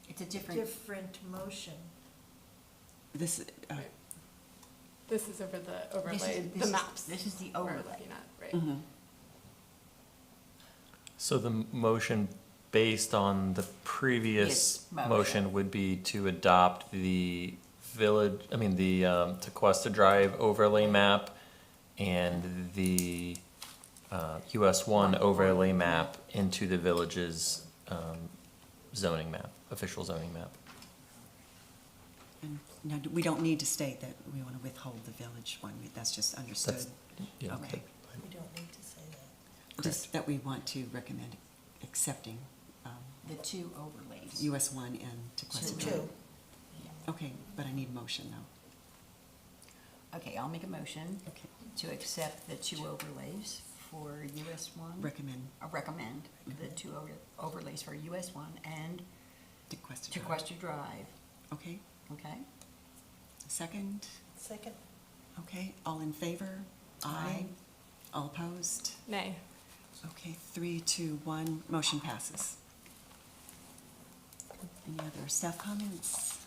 It's a different, different motion. this, This is over the this overlay, is, the maps. this is the we're overlay. looking at, right? mhm. So the motion based on the previous Yes, motion. motion would be to adopt the Tequesta Drive overlay map and the US 1 overlay map into the village's zoning map, official zoning map. And now, we don't need to state that we want to withhold the village one, that's just understood. That's, yeah, Okay. We don't need to say that. Just that we want to recommend accepting The two overlays. US 1 and Tequesta Drive. Two. Okay, but I need a motion though. Okay, I'll make a motion Okay, to accept the two overlays for US one. recommend Recommend the two overlays for US one and Tequesta Drive. Tequesta Drive, Okay, okay? second, Second, okay, all in favor? Aye. All opposed? Nay. Okay, 3, 2, 1, motion passes. Any other staff comments?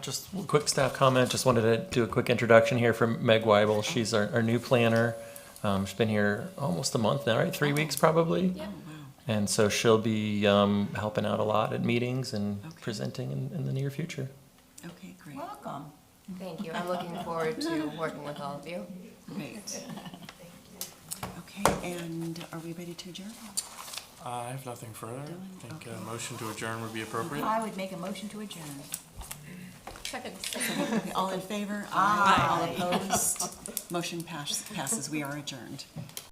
Just a quick staff comment, just wanted to do a quick introduction here from Meg Weibel. She's our new planner. She's been here almost a month now, right? 3 weeks probably? Yep. Oh, wow. And so she'll be helping out a lot at meetings and Okay. presenting in the near future. Okay, great, Welcome. Thank you. I'm looking forward to working with all of you. great. Okay, and are we ready to adjourn? I have nothing further. I think Okay. a motion to adjourn would be appropriate. I would make a motion to adjourn. Second. Okay, all in favor? Aye. All opposed? Motion passes, we are adjourned.